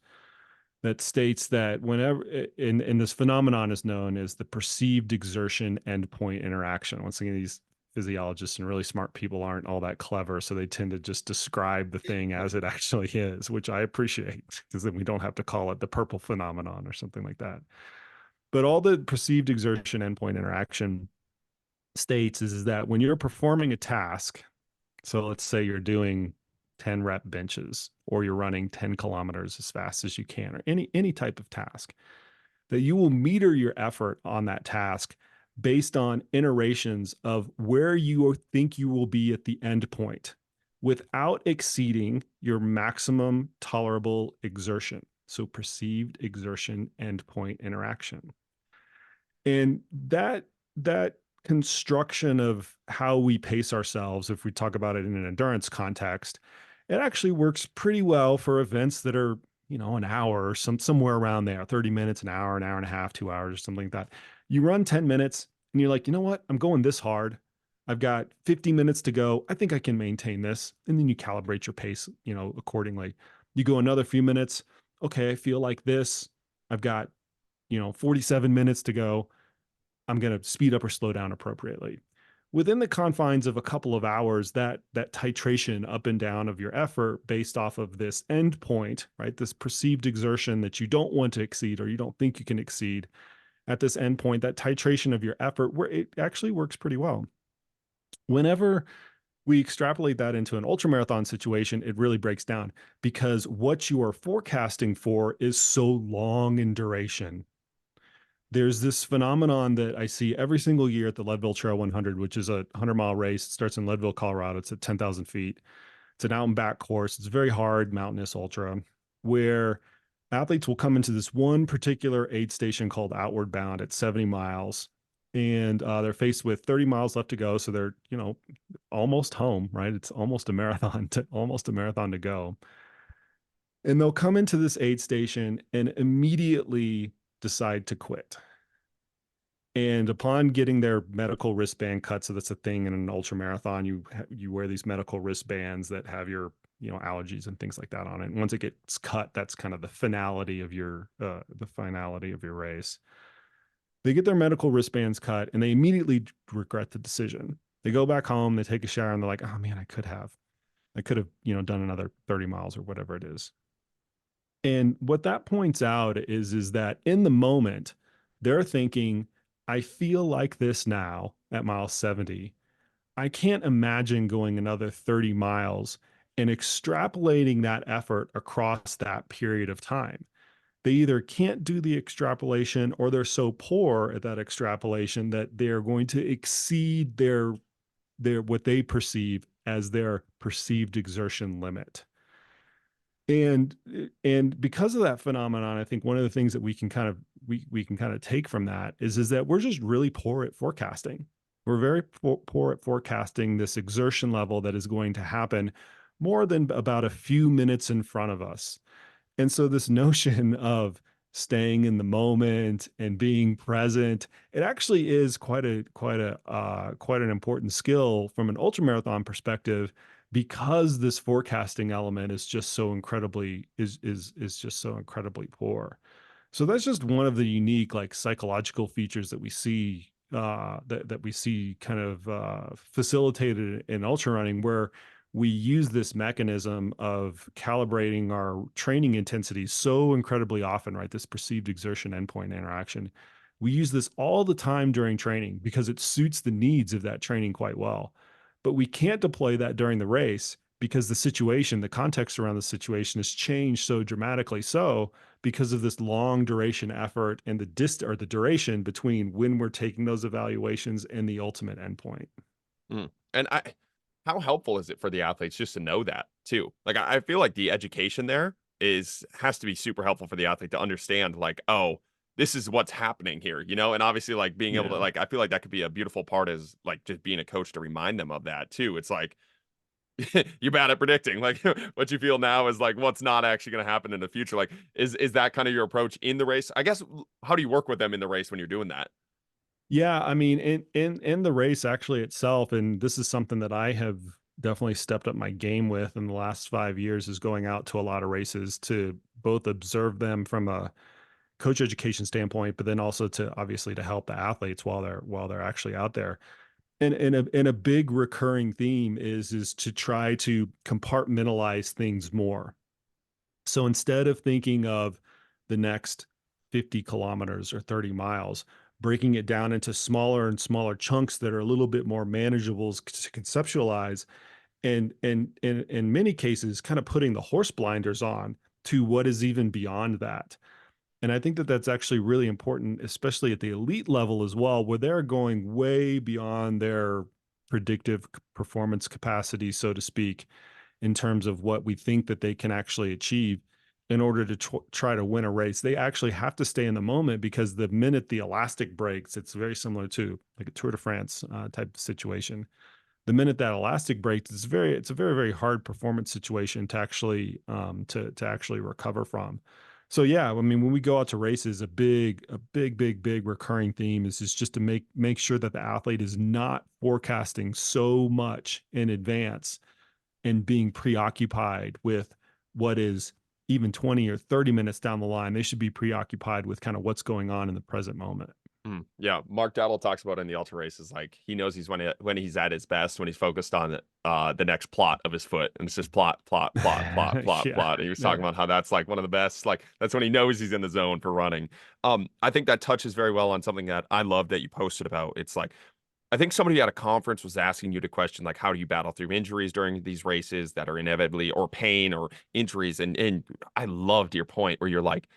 C: that states that whenever in this phenomenon is known as the perceived exertion endpoint interaction. Once again, these physiologists and really smart people aren't all that clever, so they tend to just describe the thing as it actually is, which I appreciate because then we don't have to call it the purple phenomenon or something like that. But all the perceived exertion endpoint interaction states is that when you're performing a task, so let's say you're doing 10 rep benches or you're running 10 kilometers as fast as you can, or any type of task, that you will meter your effort on that task based on iterations of where you think you will be at the end point without exceeding your maximum tolerable exertion. So perceived exertion endpoint interaction. And that construction of how we pace ourselves, if we talk about it in an endurance context, it actually works pretty well for events that are, an hour or somewhere around there, 30 minutes, an hour and a half, 2 hours, or something like that. You run 10 minutes and you're like, you know what? I'm going this hard. I've got 50 minutes to go. I think I can maintain this. And then you calibrate your pace, accordingly. You go another few minutes. Okay, I feel like this. I've got, 47 minutes to go. I'm going to speed up or slow down appropriately. Within the confines of a couple of hours, that titration up and down of your effort based off of this endpoint, right? This perceived exertion that you don't want to exceed or you don't think you can exceed at this endpoint, that titration of your effort, where it actually works pretty well. Whenever we extrapolate that into an ultramarathon situation, it really breaks down because what you are forecasting for is so long in duration. There's this phenomenon that I see every single year at the Leadville Trail 100, which is a 100-mile race. It starts in Leadville, Colorado. It's at 10,000 feet. It's an out and back course. It's a very hard mountainous ultra where athletes will come into this one particular aid station called Outward Bound at 70 miles. And they're faced with 30 miles left to go. So they're, almost home, right? It's almost a marathon to go. And they'll come into this aid station and immediately decide to quit. And upon getting their medical wristband cut, so that's a thing in an ultra marathon, you wear these medical wristbands that have your allergies and things like that on it. And once it gets cut, that's kind of the finality of your race. They get their medical wristbands cut and they immediately regret the decision. They go back home, they take a shower, and they're like, oh man, I could have done another 30 miles or whatever it is. And what that points out is that in the moment, they're thinking, I feel like this now at mile 70. I can't imagine going another 30 miles and extrapolating that effort across that period of time. They either can't do the extrapolation or they're so poor at that extrapolation that they're going to exceed their what they perceive as their perceived exertion limit. And because of that phenomenon, I think one of the things that we can kind of take from that is that we're just really poor at forecasting. We're very poor at forecasting this exertion level that is going to happen more than about a few minutes in front of us. And so this notion of staying in the moment and being present, it actually is quite an important skill from an ultramarathon perspective, because this forecasting element is just so incredibly poor. So that's just one of the unique psychological features that we see that we see kind of facilitated in ultra running, where we use this mechanism of calibrating our training intensity so incredibly often, right? This perceived exertion endpoint interaction. We use this all the time during training because it suits the needs of that training quite well. But we can't deploy that during the race because the context around the situation has changed so dramatically because of this long duration effort and the duration between when we're taking those evaluations and the ultimate endpoint.
A: And how helpful is it for the athletes just to know that too? I feel like the education there has to be super helpful for the athlete to understand, oh, this is what's happening here, and obviously being able to I feel like that could be a beautiful part as just being a coach to remind them of that too. It's you're bad at predicting what you feel now is what's not actually going to happen in the future. Is that kind of your approach in the race? I guess, how do you work with them in the race when you're doing that?
C: Yeah, I mean, in the race actually itself, and this is something that I have definitely stepped up my game with in the last 5 years, is going out to a lot of races to both observe them from a coach education standpoint, but then also to obviously to help the athletes while they're actually out there. And a big recurring theme is to try to compartmentalize things more. So instead of thinking of the next 50 kilometers or 30 miles, breaking it down into smaller and smaller chunks that are a little bit more manageable to conceptualize, and in many cases kind of putting the horse blinders on to what is even beyond that. And I think that that's actually really important, especially at the elite level as well, where they're going way beyond their predictive performance capacity, so to speak, in terms of what we think that they can actually achieve in order to try to win a race. They actually have to stay in the moment, because the minute the elastic breaks, it's very similar to like a Tour de France type of situation. The minute that elastic breaks, it's a very, very hard performance situation to actually to actually recover from. So yeah, I mean, when we go out to races, a big recurring theme is just to make sure that the athlete is not forecasting so much in advance and being preoccupied with what is even 20 or 30 minutes down the line. They should be preoccupied with kind of what's going on in the present moment.
A: Yeah, Mark Dowdle talks about in the ultra races, like he knows he's when he's at his best when he's focused on the next plot of his foot, and it's just plot, plot, plot, plot, plot,
C: Yeah.
A: plot. And he was talking about how that's like one of the best, like that's when he knows he's in the zone for running. I think that touches very well on something that I love that you posted about. It's like I think somebody at a conference was asking you to question like how do you battle through injuries during these races that are inevitably or pain or injuries, and I loved your point where you're like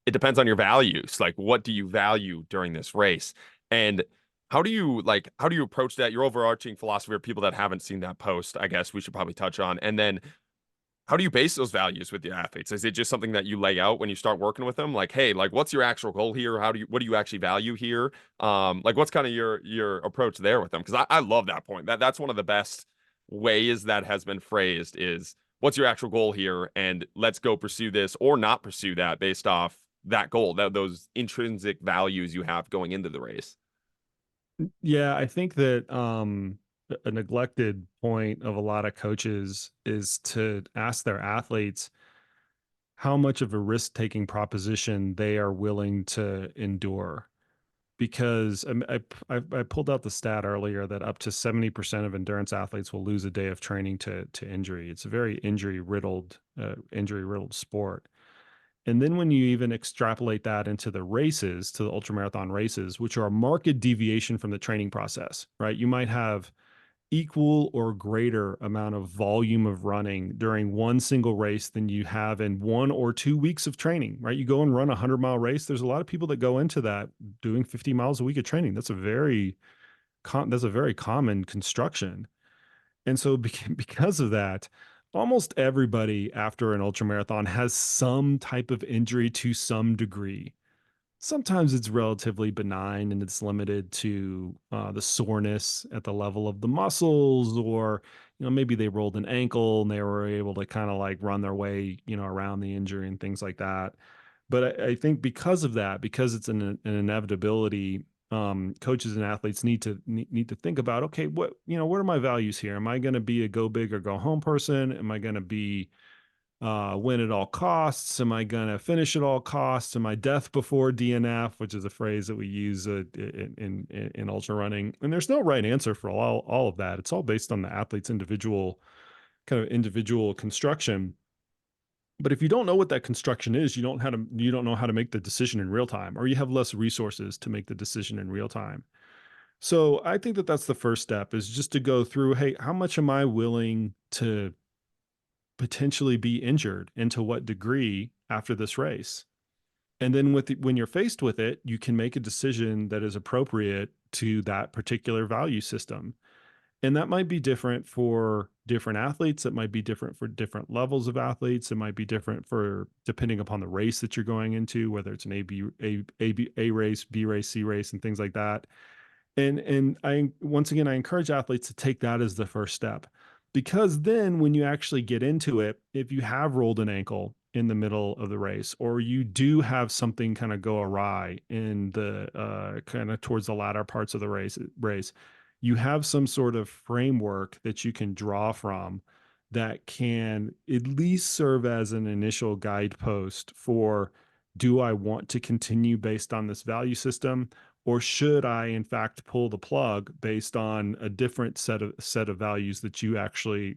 A: it depends on your values. Like, what do you value during this race? And how do you approach that? Your overarching philosophy, or people that haven't seen that post, I guess we should probably touch on. And then how do you base those values with the athletes? Is it just something that you lay out when you start working with them? Like, hey, like what's your actual goal here? What do you actually value here? Like what's kind of your approach there with them? Because I love that point. That's one of the best ways that has been phrased is what's your actual goal here? And let's go pursue this or not pursue that based off that goal, those intrinsic values you have going into the race.
C: Yeah, I think that a neglected point of a lot of coaches is to ask their athletes how much of a risk-taking proposition they are willing to endure. Because I pulled out the stat earlier that up to 70% of endurance athletes will lose a day of training to injury. It's a very injury riddled sport. And then when you even extrapolate that into the races, to the ultramarathon races, which are a marked deviation from the training process, right? You might have equal or greater amount of volume of running during one single race than you have in 1 or 2 weeks of training, right? You go and run a 100-mile race. There's a lot of people that go into that doing 50 miles a week of training. That's a very common construction. And so because of that, almost everybody after an ultramarathon has some type of injury to some degree. Sometimes it's relatively benign and it's limited to the soreness at the level of the muscles, or maybe they rolled an ankle and they were able to kind of like run their way around the injury and things like that. But I think because of that, because it's an inevitability, coaches and athletes need to think about, okay, what are my values here? Am I going to be a go big or go home person? Am I going to be win at all costs? Am I going to finish at all costs? Am I death before DNF, which is a phrase that we use in ultra running? And there's no right answer for all of that. It's all based on the athlete's individual construction. But if you don't know what that construction is, you don't know how to make the decision in real time, or you have less resources to make the decision in real time. So I think that that's the first step, is just to go through, hey, how much am I willing to potentially be injured, and to what degree after this race? And then when you're faced with it, you can make a decision that is appropriate to that particular value system. And that might be different for different athletes. It might be different for different levels of athletes. It might be different for depending upon the race that you're going into, whether it's an A race, B race, C race, and things like that. And once again, I encourage athletes to take that as the first step, because then when you actually get into it, if you have rolled an ankle in the middle of the race, or you do have something kind of go awry in the kind of towards the latter parts of the race, you have some sort of framework that you can draw from that can at least serve as an initial guidepost for, do I want to continue based on this value system? Or should I, in fact, pull the plug based on a different set of values that you actually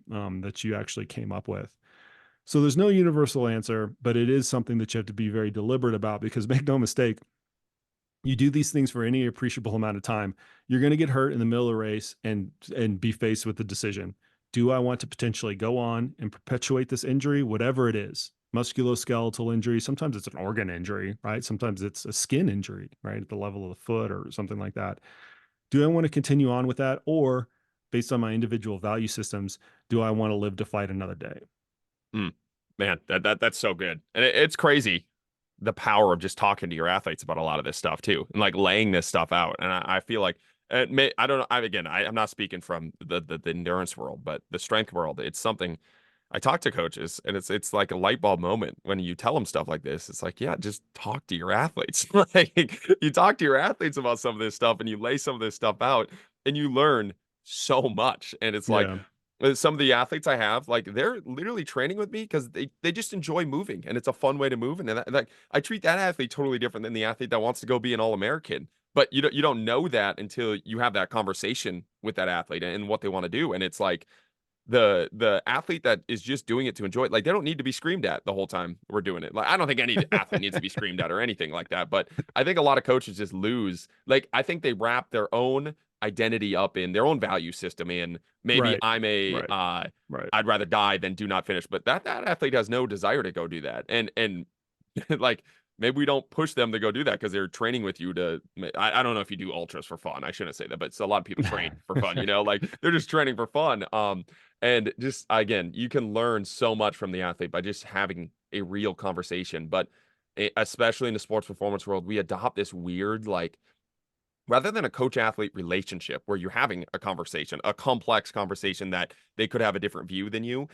C: came up with? So there's no universal answer, but it is something that you have to be very deliberate about, because make no mistake, You do these things for any appreciable amount of time, you're going to get hurt in the middle of the race and be faced with the decision. Do I want to potentially go on and perpetuate this injury, whatever it is? Musculoskeletal injury. Sometimes it's an organ injury, right? Sometimes it's a skin injury, right? At the level of the foot or something like that. Do I want to continue on with that? Or based on my individual value systems, do I want to live to fight another day?
A: Mm, man, that's so good. And it's crazy the power of just talking to your athletes about a lot of this stuff too, and like laying this stuff out. And I feel like I don't know. I'm not speaking from the endurance world, but the strength world. It's something I talk to coaches, and it's like a light bulb moment when you tell them stuff like this. It's like, yeah, just talk to your athletes. Like you talk to your athletes about some of this stuff, and you lay some of this stuff out, and you learn so much. And it's like
C: Yeah.
A: some of the athletes I have, like they're literally training with me because they just enjoy moving, and it's a fun way to move. And then like I treat that athlete totally different than the athlete that wants to go be an All-American. But you don't know that until you have that conversation with that athlete and what they want to do. And it's like the athlete that is just doing it to enjoy it, like they don't need to be screamed at the whole time we're doing it. Like I don't think any athlete needs to be screamed at or anything like that. But I think a lot of coaches just lose. Like I think they wrap their own identity up in their own value system in maybe
C: Right.
A: I'm a
C: Right. Right.
A: I'd rather die than do not finish. But that athlete has no desire to go do that. And like maybe we don't push them to go do that because they're training with you to I don't know if you do ultras for fun. I shouldn't say that, but it's a lot of people train for fun, like they're just training for fun. And just again, you can learn so much from the athlete by just having a real conversation. But especially in the sports performance world, we adopt this weird, like, rather than a coach athlete relationship where you're having a conversation, a complex conversation that they could have a different view than you,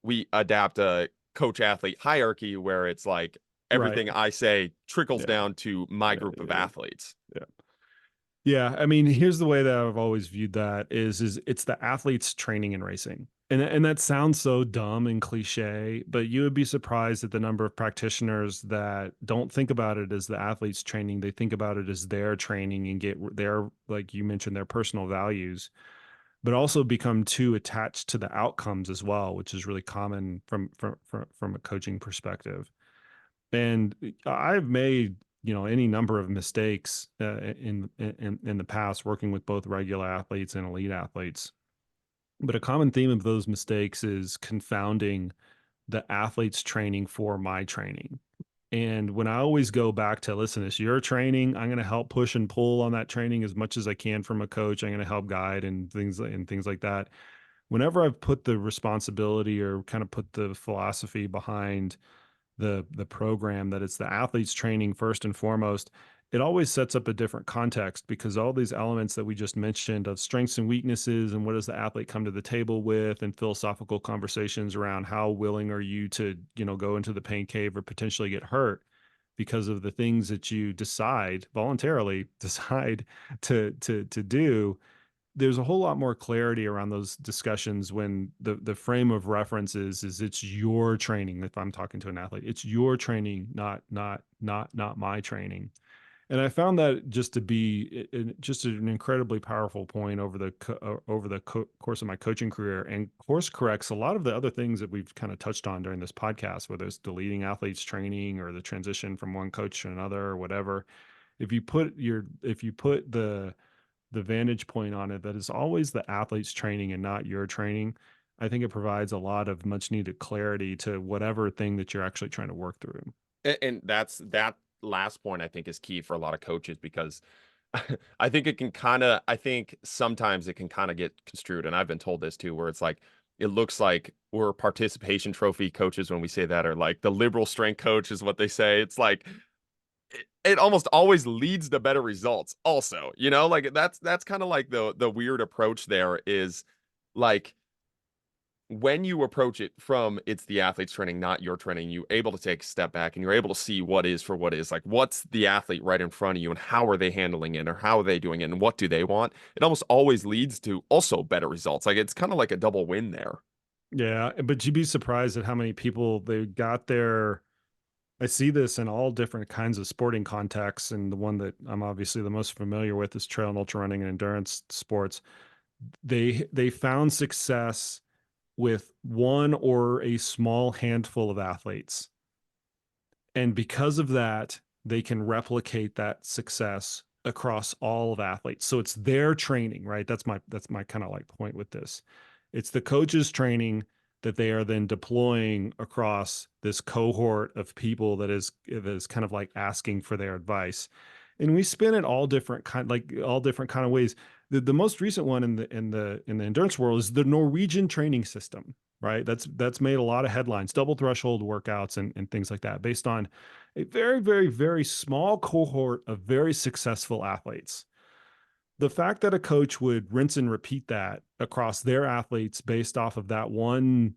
A: we adapt a coach athlete hierarchy where it's like
C: Right.
A: everything I say trickles
C: Yeah.
A: down to my
C: Yeah.
A: group of
C: Yeah.
A: athletes.
C: Yeah. Yeah, I mean, here's the way that I've always viewed that is it's the athletes training and racing. And that sounds so dumb and cliche, but you would be surprised at the number of practitioners that don't think about it as the athletes training. They think about it as their training and get their, like you mentioned, their personal values, but also become too attached to the outcomes as well, which is really common from a coaching perspective. And I've made any number of mistakes in the past working with both regular athletes and elite athletes. But a common theme of those mistakes is confounding the athlete's training for my training. And when I always go back to, listen, it's your training, I'm going to help push and pull on that training as much as I can from a coach. I'm going to help guide and things like that. Whenever I've put the responsibility or kind of put the philosophy behind the program, that it's the athletes training first and foremost, it always sets up a different context, because all these elements that we just mentioned of strengths and weaknesses and what does the athlete come to the table with, and philosophical conversations around how willing are you to go into the pain cave or potentially get hurt because of the things that you voluntarily decide to do. There's a whole lot more clarity around those discussions when the frame of reference is it's your training. If I'm talking to an athlete, it's your training, not my training. And I found that just to be just an incredibly powerful point over the course of my coaching career, and course corrects a lot of the other things that we've kind of touched on during this podcast, whether it's deleting athletes training or the transition from one coach to another or whatever. If you put the vantage point on it, that is always the athlete's training and not your training, I think it provides a lot of much needed clarity to whatever thing that you're actually trying to work through.
A: And that last point I think is key for a lot of coaches because I think I think sometimes it can kind of get construed, and I've been told this too, where it's like it looks like we're participation trophy coaches when we say that, or like the liberal strength coach is what they say. It's like it almost always leads to better results also, like that's kind of like the weird approach there is like when you approach it from it's the athlete's training, not your training, you're able to take a step back and you're able to see what is for what is, like what's the athlete right in front of you and how are they handling it or how are they doing it and what do they want. It almost always leads to also better results. Like it's kind of like a double win there.
C: Yeah, but you'd be surprised at how many people they got their. I see this in all different kinds of sporting contexts, and the one that I'm obviously the most familiar with is trail and ultra running and endurance sports. They found success with one or a small handful of athletes. And because of that, they can replicate that success across all of athletes. So it's their training, right? That's my kind of like point with this. It's the coach's training that they are then deploying across this cohort of people that is kind of like asking for their advice. And we spin it all different kind of ways. The most recent one in the endurance world is the Norwegian training system, right? That's made a lot of headlines, double threshold workouts and things like that, based on a very, very, very small cohort of very successful athletes. The fact that a coach would rinse and repeat that across their athletes based off of that one,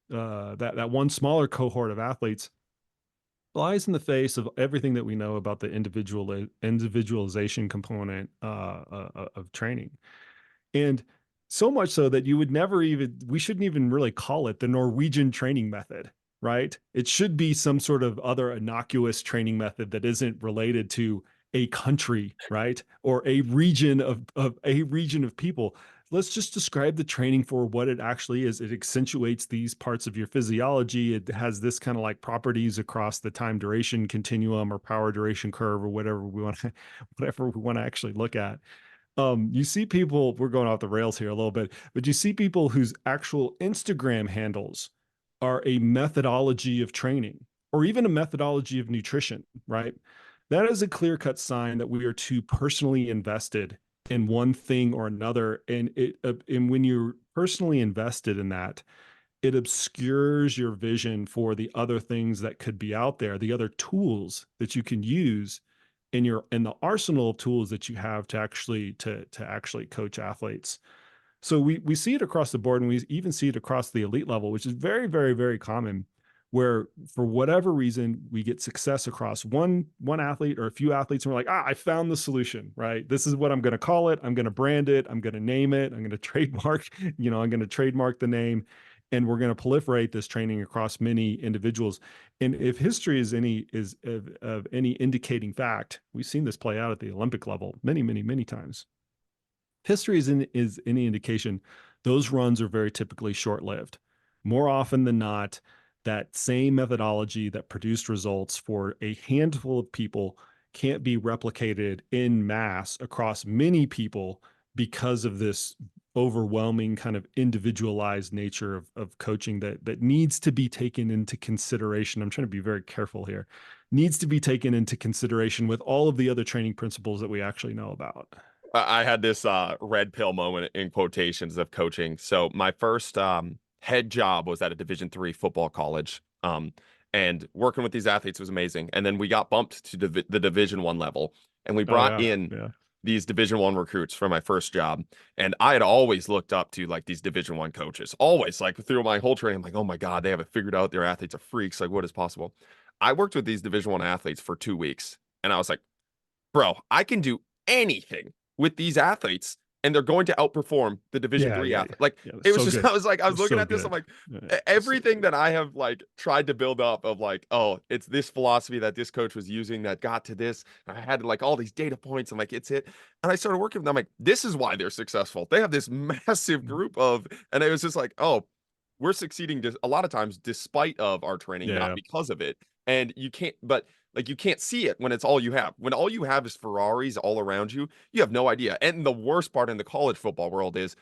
C: that one smaller cohort of athletes flies in the face of everything that we know about the individualization component of training. And so much so that we shouldn't even really call it the Norwegian training method, right? It should be some sort of other innocuous training method that isn't related to a country, right? Or a region of people. Let's just describe the training for what it actually is. It accentuates these parts of your physiology. It has this kind of like properties across the time duration continuum or power duration curve or whatever we want to actually look at. You see people, we're going off the rails here a little bit, but you see people whose actual Instagram handles are a methodology of training or even a methodology of nutrition, right? That is a clear-cut sign that we are too personally invested in one thing or another. And when you're personally invested in that, it obscures your vision for the other things that could be out there, the other tools that you can use in the arsenal of tools that you have to actually coach athletes. So we see it across the board, and we even see it across the elite level, which is very, very, very common, where for whatever reason we get success across one athlete or a few athletes, and we're like, I found the solution, right? This is what I'm going to call it. I'm going to brand it. I'm going to name it. I'm going to trademark, I'm going to trademark the name, and we're going to proliferate this training across many individuals. And if history is of any indicating fact, we've seen this play out at the Olympic level many, many, many times. History is any indication, those runs are very typically short-lived. More often than not, that same methodology that produced results for a handful of people can't be replicated in mass across many people because of this overwhelming kind of individualized nature of coaching that needs to be taken into consideration. I'm trying to be very careful here. Needs to be taken into consideration with all of the other training principles that we actually know about.
A: I had this red pill moment in quotations of coaching. So my first head job was at a Division III football college. And working with these athletes was amazing. And then we got bumped to the Division I level, and we brought in these Division I recruits for my first job. And I had always looked up to like these Division I coaches, always, like through my whole training. I'm like, oh my God, they have it figured out. Their athletes are freaks. Like, what is possible? I worked with these Division I athletes for 2 weeks, and I was like, bro, I can do anything with these athletes, and they're going to outperform the Division III athlete. Like, it was just, good. I was looking at this, I'm like, everything that I have like tried to build up of like, oh, it's this philosophy that this coach was using that got to this. And I had like all these data points. I'm like, it's it. And I started working with them. I'm like, this is why they're successful. They have this massive group of, and it was just like, oh, we're succeeding a lot of times despite of our training, not because of it. And you can't, but like, you can't see it when it's all you have. When all you have is Ferraris all around you, you have no idea. And the worst part in the college football world is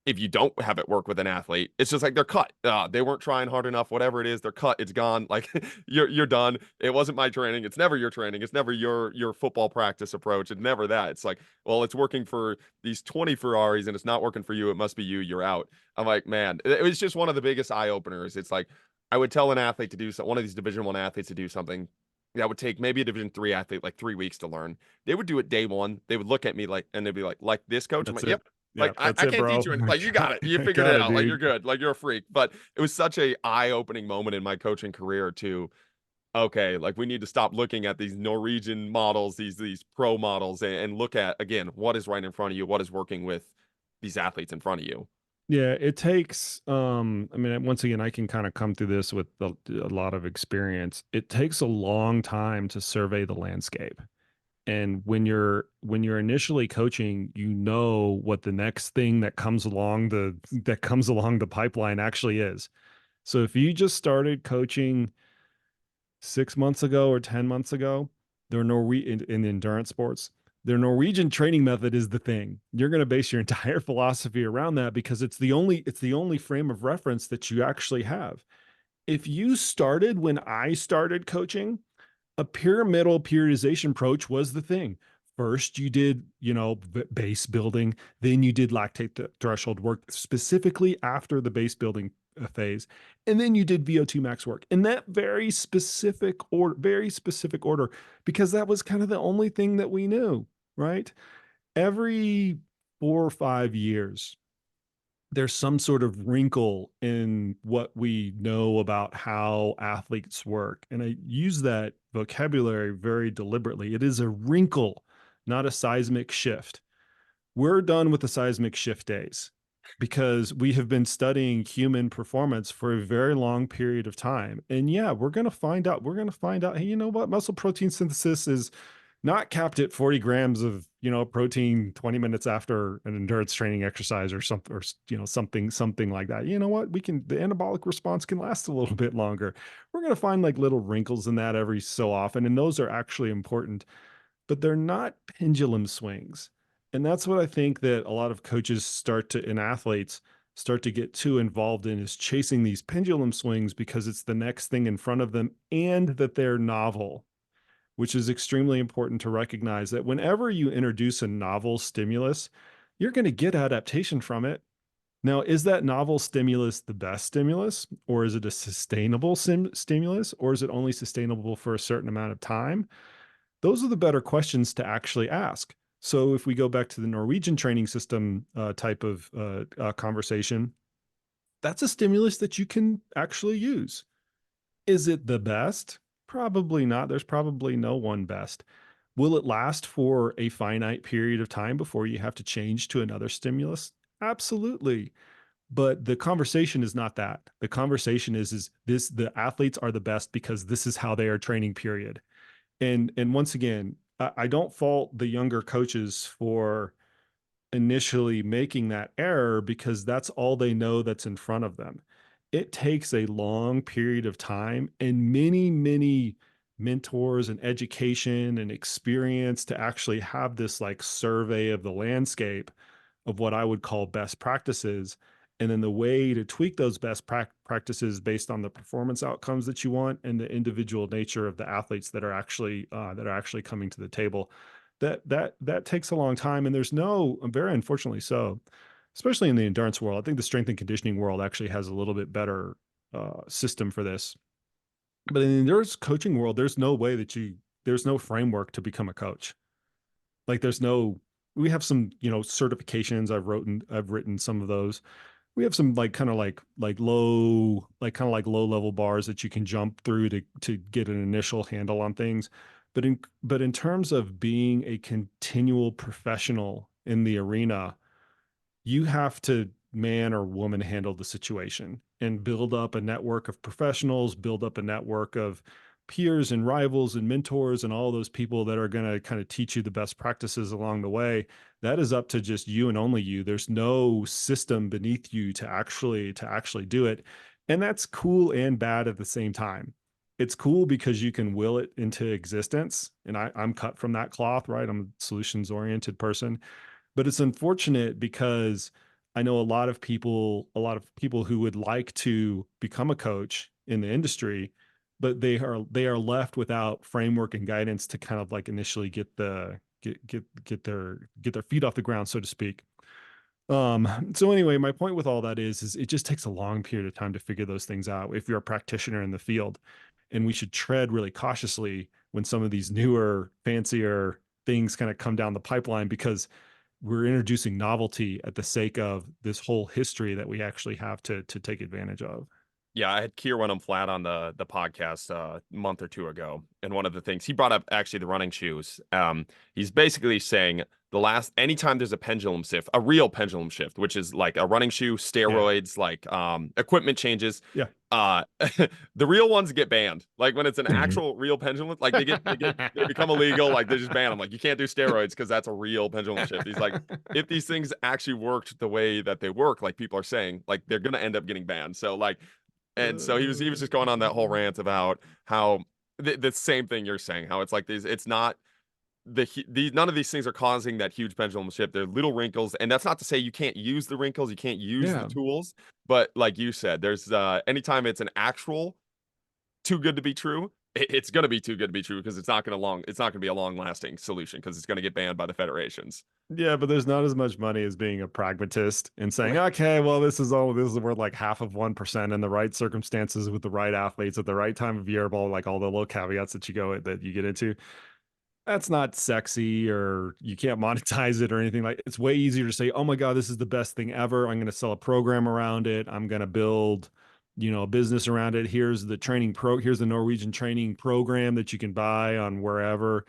A: if you don't have it work with an athlete, it's just like they're cut. They weren't trying hard enough, whatever it is, they're cut. It's gone. Like you're done. It wasn't my training. It's never your training. It's never your football practice approach. It's never that. It's like, well, it's working for these 20 Ferraris and it's not working for you. It must be you. You're out. I'm like, man, it was just one of the biggest eye openers. It's like, I would tell an athlete to do something, one of these Division I athletes to do something that would take maybe a Division III athlete like 3 weeks to learn. They would do it day one. They would look at me like, and they'd be like this coach? I'm like, yep. Like, I can't teach you. Like, you got it. You figured it out. Dude. Like, you're good. Like, you're a freak. But it was such a eye-opening moment in my coaching career to, okay, like, we need to stop looking at these Norwegian models, these pro models, and look at, again, what is right in front of you, what is working with these athletes in front of you.
C: Yeah, it takes, I mean, once again, I can kind of come through this with a lot of experience. It takes a long time to survey the landscape. And when you're initially coaching, you know what the next thing that comes along the pipeline actually is. So if you just started coaching 6 months ago or 10 months ago, their in endurance sports, their Norwegian training method is the thing. You're going to base your entire philosophy around that because it's the only frame of reference that you actually have. If you started when I started coaching, a pyramidal periodization approach was the thing. First, you did, base building, then you did lactate threshold work specifically after the base building phase, and then you did VO2 max work in that very specific order, because that was kind of the only thing that we knew, right? Every 4 or 5 years, there's some sort of wrinkle in what we know about how athletes work. And I use that vocabulary very deliberately. It is a wrinkle, not a seismic shift. We're done with the seismic shift days because we have been studying human performance for a very long period of time. And yeah, we're going to find out, hey, you know what? Muscle protein synthesis is not capped at 40 grams of protein 20 minutes after an endurance training exercise or something, or something like that. You know what, the anabolic response can last a little bit longer. We're going to find like little wrinkles in that every so often, and those are actually important, but they're not pendulum swings. And that's what I think that a lot of coaches and athletes start to get too involved in, is chasing these pendulum swings because it's the next thing in front of them and that they're novel, which is extremely important to recognize that whenever you introduce a novel stimulus, you're going to get adaptation from it. Now, is that novel stimulus the best stimulus, or is it a sustainable stimulus, or is it only sustainable for a certain amount of time? Those are the better questions to actually ask. So if we go back to the Norwegian training system type of conversation, that's a stimulus that you can actually use. Is it the best? Probably not. There's probably no one best. Will it last for a finite period of time before you have to change to another stimulus? Absolutely. But the conversation is not that. The conversation is this: the athletes are the best because this is how they are training, period. And once again, I don't fault the younger coaches for initially making that error because that's all they know that's in front of them. It takes a long period of time and many, many mentors and education and experience to actually have this like survey of the landscape of what I would call best practices. And then the way to tweak those best practices based on the performance outcomes that you want and the individual nature of the athletes that are actually coming to the table. That takes a long time, and there's no, very unfortunately so, especially in the endurance world. I think the strength and conditioning world actually has a little bit better system for this. But in the endurance coaching world, there's no way there's no framework to become a coach. Like we have some, certifications. I've written some of those. We have some like kind of like low, like kind of like low level bars that you can jump through to get an initial handle on things. But in terms of being a continual professional in the arena, you have to man or woman handle the situation and build up a network of professionals, build up a network of peers and rivals and mentors and all those people that are going to kind of teach you the best practices along the way. That is up to just you and only you. There's no system beneath you to actually do it. And that's cool and bad at the same time. It's cool because you can will it into existence. And I'm cut from that cloth, right? I'm a solutions oriented person. But it's unfortunate because I know a lot of people who would like to become a coach in the industry, but they are left without framework and guidance to kind of like initially get their feet off the ground, so to speak. So anyway, my point with all that is it just takes a long period of time to figure those things out if you're a practitioner in the field. And we should tread really cautiously when some of these newer, fancier things kind of come down the pipeline, because we're introducing novelty at the sake of this whole history that we actually have to take advantage of.
A: Yeah, I had Kier when I'm flat on the podcast a month or two ago, and one of the things he brought up, actually the running shoes. He's basically saying anytime there's a pendulum shift, a real pendulum shift, which is like a running shoe, steroids, like equipment changes.
C: Yeah.
A: The real ones get banned. Like when it's an actual real pendulum, like they become illegal. Like they just ban them. Like you can't do steroids because that's a real pendulum shift. He's like, if these things actually worked the way that they work, like people are saying, like they're gonna end up getting banned. So like. And so he was just going on that whole rant about how the same thing you're saying, how it's like these, it's not none of these things are causing that huge pendulum shift. They're little wrinkles, and that's not to say you can't use the wrinkles, you can't use the
C: Yeah.
A: tools, but like you said, there's anytime it's an actual too good to be true, it's going to be too good to be true because it's not going to be a long lasting solution because it's going to get banned by the federations.
C: Yeah, but there's not as much money as being a pragmatist and saying,
A: Right.
C: okay, well, this is worth like half of 1% in the right circumstances with the right athletes at the right time of year, but like all the little caveats that you get into. That's not sexy, or you can't monetize it or anything. Like, it's way easier to say, oh my God, this is the best thing ever. I'm going to sell a program around it. I'm going to build, a business around it. Here's the Norwegian training program that you can buy on wherever.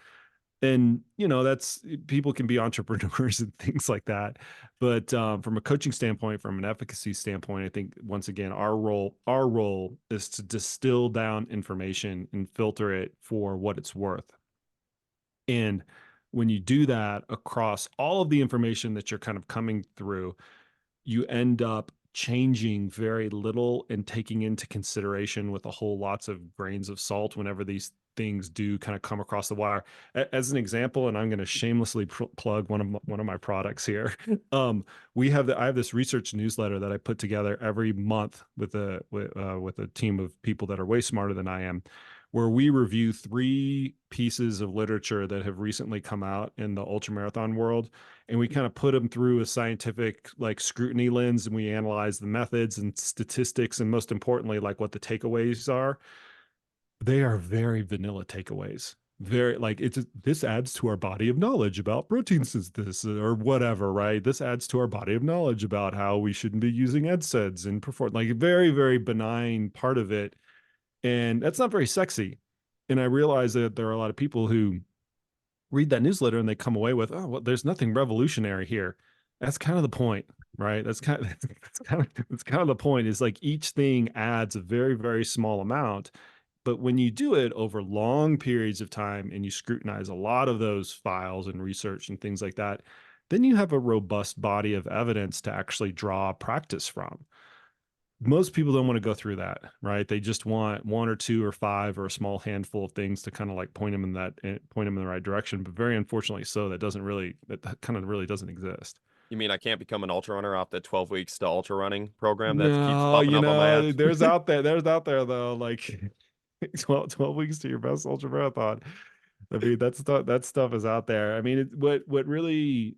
C: And, that's, people can be entrepreneurs and things like that. But from a coaching standpoint, from an efficacy standpoint, I think once again, our role is to distill down information and filter it for what it's worth. And when you do that across all of the information that you're kind of coming through, you end up changing very little and taking into consideration with a whole lots of grains of salt whenever these things do kind of come across the wire. As an example, and I'm going to shamelessly plug one of my products here. I have this research newsletter that I put together every month with a team of people that are way smarter than I am, where we review 3 pieces of literature that have recently come out in the ultramarathon world, and we kind of put them through a scientific like scrutiny lens, and we analyze the methods and statistics, and most importantly, like what the takeaways are. They are very vanilla takeaways. Very like, this adds to our body of knowledge about protein synthesis or whatever, right? This adds to our body of knowledge about how we shouldn't be using NSAIDs and perform, like a very, very benign part of it. And that's not very sexy. And I realize that there are a lot of people who read that newsletter and they come away with, oh, well, there's nothing revolutionary here. That's kind of the point, right? That's kind of the point, is like each thing adds a very, very small amount. But when you do it over long periods of time and you scrutinize a lot of those files and research and things like that, then you have a robust body of evidence to actually draw practice from. Most people don't want to go through that, right? They just want 1 or 2 or 5 or a small handful of things to kind of like point them in the right direction. But very unfortunately, that kind of really doesn't exist.
A: You mean I can't become an ultra runner off the 12 weeks to ultra running program that keeps
C: No,
A: popping up on my ads?
C: there's out there though, like 12 weeks to your best ultra marathon. I mean, that stuff is out there. I mean, what really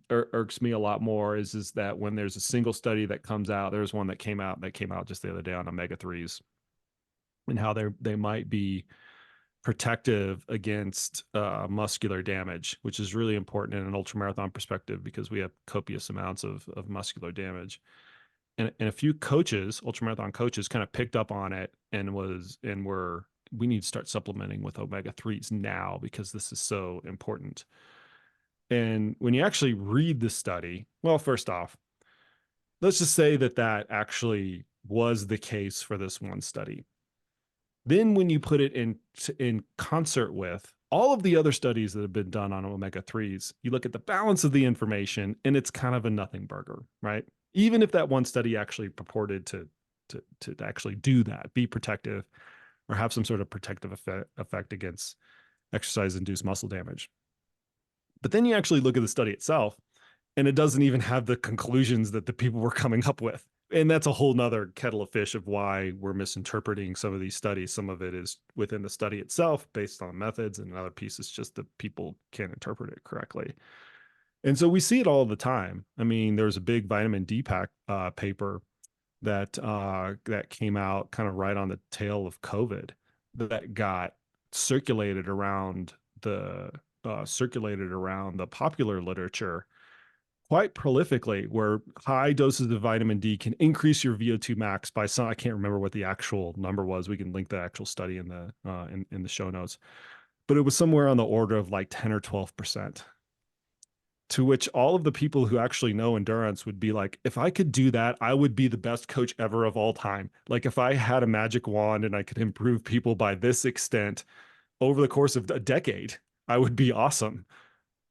C: irks me a lot more is that when there's a single study that comes out, there's one that came out just the other day on omega 3s, and how they might be protective against muscular damage, which is really important in an ultramarathon perspective because we have copious amounts of muscular damage. And a few coaches, ultramarathon coaches, kind of picked up on it and were, we need to start supplementing with omega 3s now because this is so important. And when you actually read the study, well, first off, let's just say that actually was the case for this one study. Then when you put it in concert with all of the other studies that have been done on omega 3s, you look at the balance of the information and it's kind of a nothing burger, right? Even if that one study actually purported to actually do that, be protective or have some sort of protective effect against exercise-induced muscle damage. But then you actually look at the study itself, and it doesn't even have the conclusions that the people were coming up with. And that's a whole nother kettle of fish of why we're misinterpreting some of these studies. Some of it is within the study itself based on methods, and another piece is just that people can't interpret it correctly. And so we see it all the time. I mean, there's a big vitamin D paper that came out kind of right on the tail of COVID that got circulated around the popular literature quite prolifically, where high doses of vitamin D can increase your VO2 max by some, I can't remember what the actual number was. We can link the actual study in the in the show notes, but it was somewhere on the order of like 10 or 12%. To which all of the people who actually know endurance would be like, if I could do that, I would be the best coach ever of all time. Like if I had a magic wand and I could improve people by this extent over the course of a decade, I would be awesome.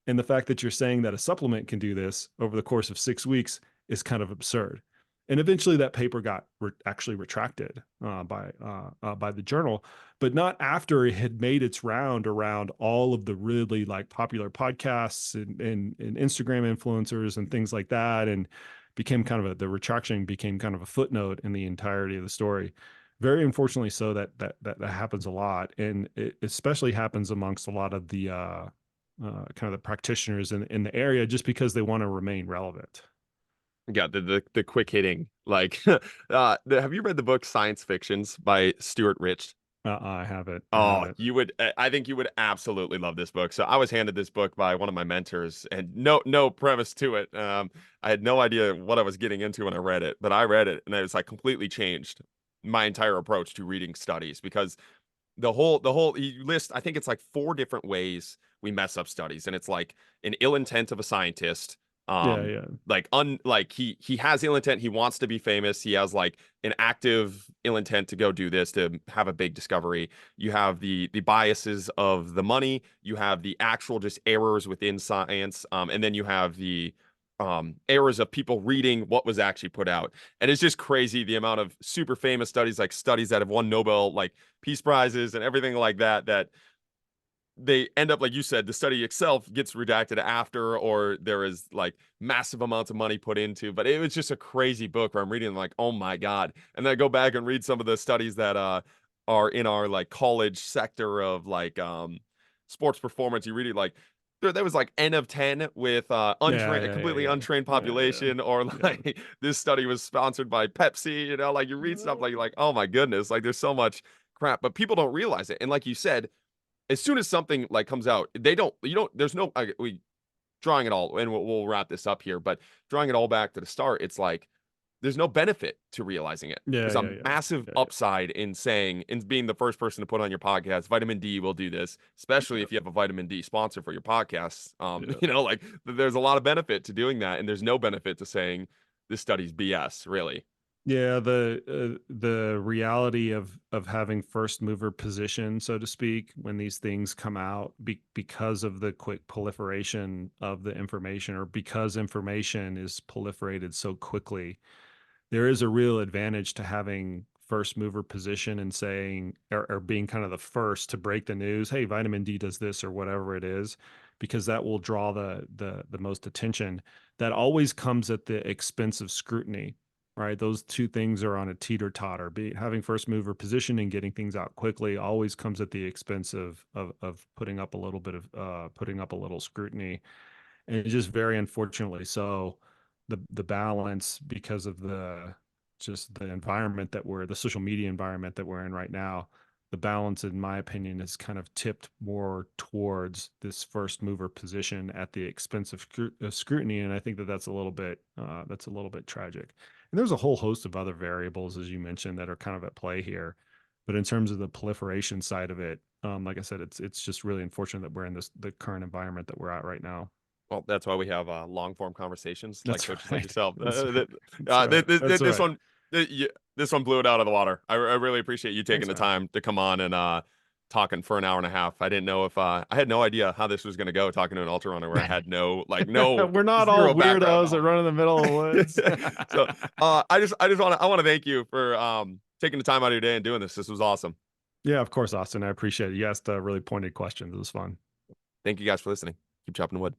C: And the fact that you're saying that a supplement can do this over the course of 6 weeks is kind of absurd. And eventually that paper got actually retracted by the journal, but not after it had made its round around all of the really like popular podcasts and Instagram influencers and things like that, and became kind of the retraction became kind of a footnote in the entirety of the story. Very unfortunately, so that happens a lot, and it especially happens amongst a lot of the kind of the practitioners in the area, just because they want to remain relevant.
A: Yeah, the quick hitting, like, have you read the book Science Fictions by Stuart Rich?
C: I have it.
A: Oh, you would, I think you would absolutely love this book. So I was handed this book by one of my mentors, and no premise to it. I had no idea what I was getting into when I read it, but I read it and it was like completely changed my entire approach to reading studies, because he lists, I think it's like 4 different ways we mess up studies, and it's like an ill intent of a scientist.
C: Yeah.
A: Like he has ill intent, he wants to be famous, he has like an active ill intent to go do this, to have a big discovery. You have the biases of the money, you have the actual just errors within science, and then you have the errors of people reading what was actually put out. And it's just crazy the amount of super famous studies, like studies that have won Nobel like Peace Prizes and everything like that, that they end up, like you said, the study itself gets redacted after, or there is like massive amounts of money put into. But it was just a crazy book where I'm reading like, oh my God. And then I go back and read some of the studies that are in our like college sector of like sports performance. You read it like there was like N of 10 with completely untrained population, or like this study was sponsored by Pepsi, you know, like you read stuff like, oh my goodness, like there's so much crap, but people don't realize it. And like you said, as soon as something like comes out, there's no, drawing it all, and we'll wrap this up here, but drawing it all back to the start, it's like, there's no benefit to realizing it. There's a massive upside in being the first person to put on your podcast, vitamin D will do this, especially if you have a vitamin D sponsor for your podcast. You know, like there's a lot of benefit to doing that. And there's no benefit to saying this study's BS, really.
C: Yeah, the reality of having first mover position, so to speak, when these things come out, because of the quick proliferation of the information, or because information is proliferated so quickly, there is a real advantage to having first mover position and saying, or being kind of the first to break the news. Hey, vitamin D does this, or whatever it is, because that will draw the most attention. That always comes at the expense of scrutiny. Right, those two things are on a teeter-totter. Having first mover position and getting things out quickly always comes at the expense of putting up a little bit of putting up a little scrutiny, and it's just very unfortunately so. The balance, because of the environment the social media environment that we're in right now, the balance, in my opinion, is kind of tipped more towards this first mover position at the expense of scrutiny, and I think that's a little bit tragic. And there's a whole host of other variables, as you mentioned, that are kind of at play here. But in terms of the proliferation side of it, like I said, it's just really unfortunate that we're in the current environment that we're at right now.
A: Well, that's why we have long form conversations like coaches like yourself. This one blew it out of the water. I really appreciate you taking the time to come on and talking for an hour and a half. I didn't know if I had no idea how this was going to go, talking to an ultra runner where I had no we're
C: not all weirdos that run in the middle of the woods.
A: So I want to thank you for taking the time out of your day and doing this. This was awesome.
C: Yeah, of course, Austin. I appreciate it. You asked really pointed questions. It was fun.
A: Thank you guys for listening. Keep chopping wood.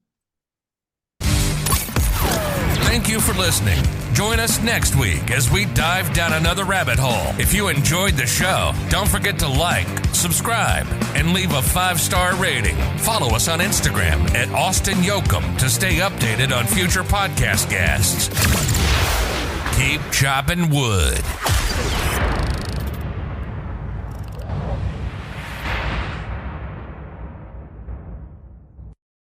B: Thank you for listening. Join us next week as we dive down another rabbit hole. If you enjoyed the show, don't forget to like, subscribe, and leave a 5-star rating. Follow us on Instagram at Austin Yokum to stay updated on future podcast guests. Keep chopping wood.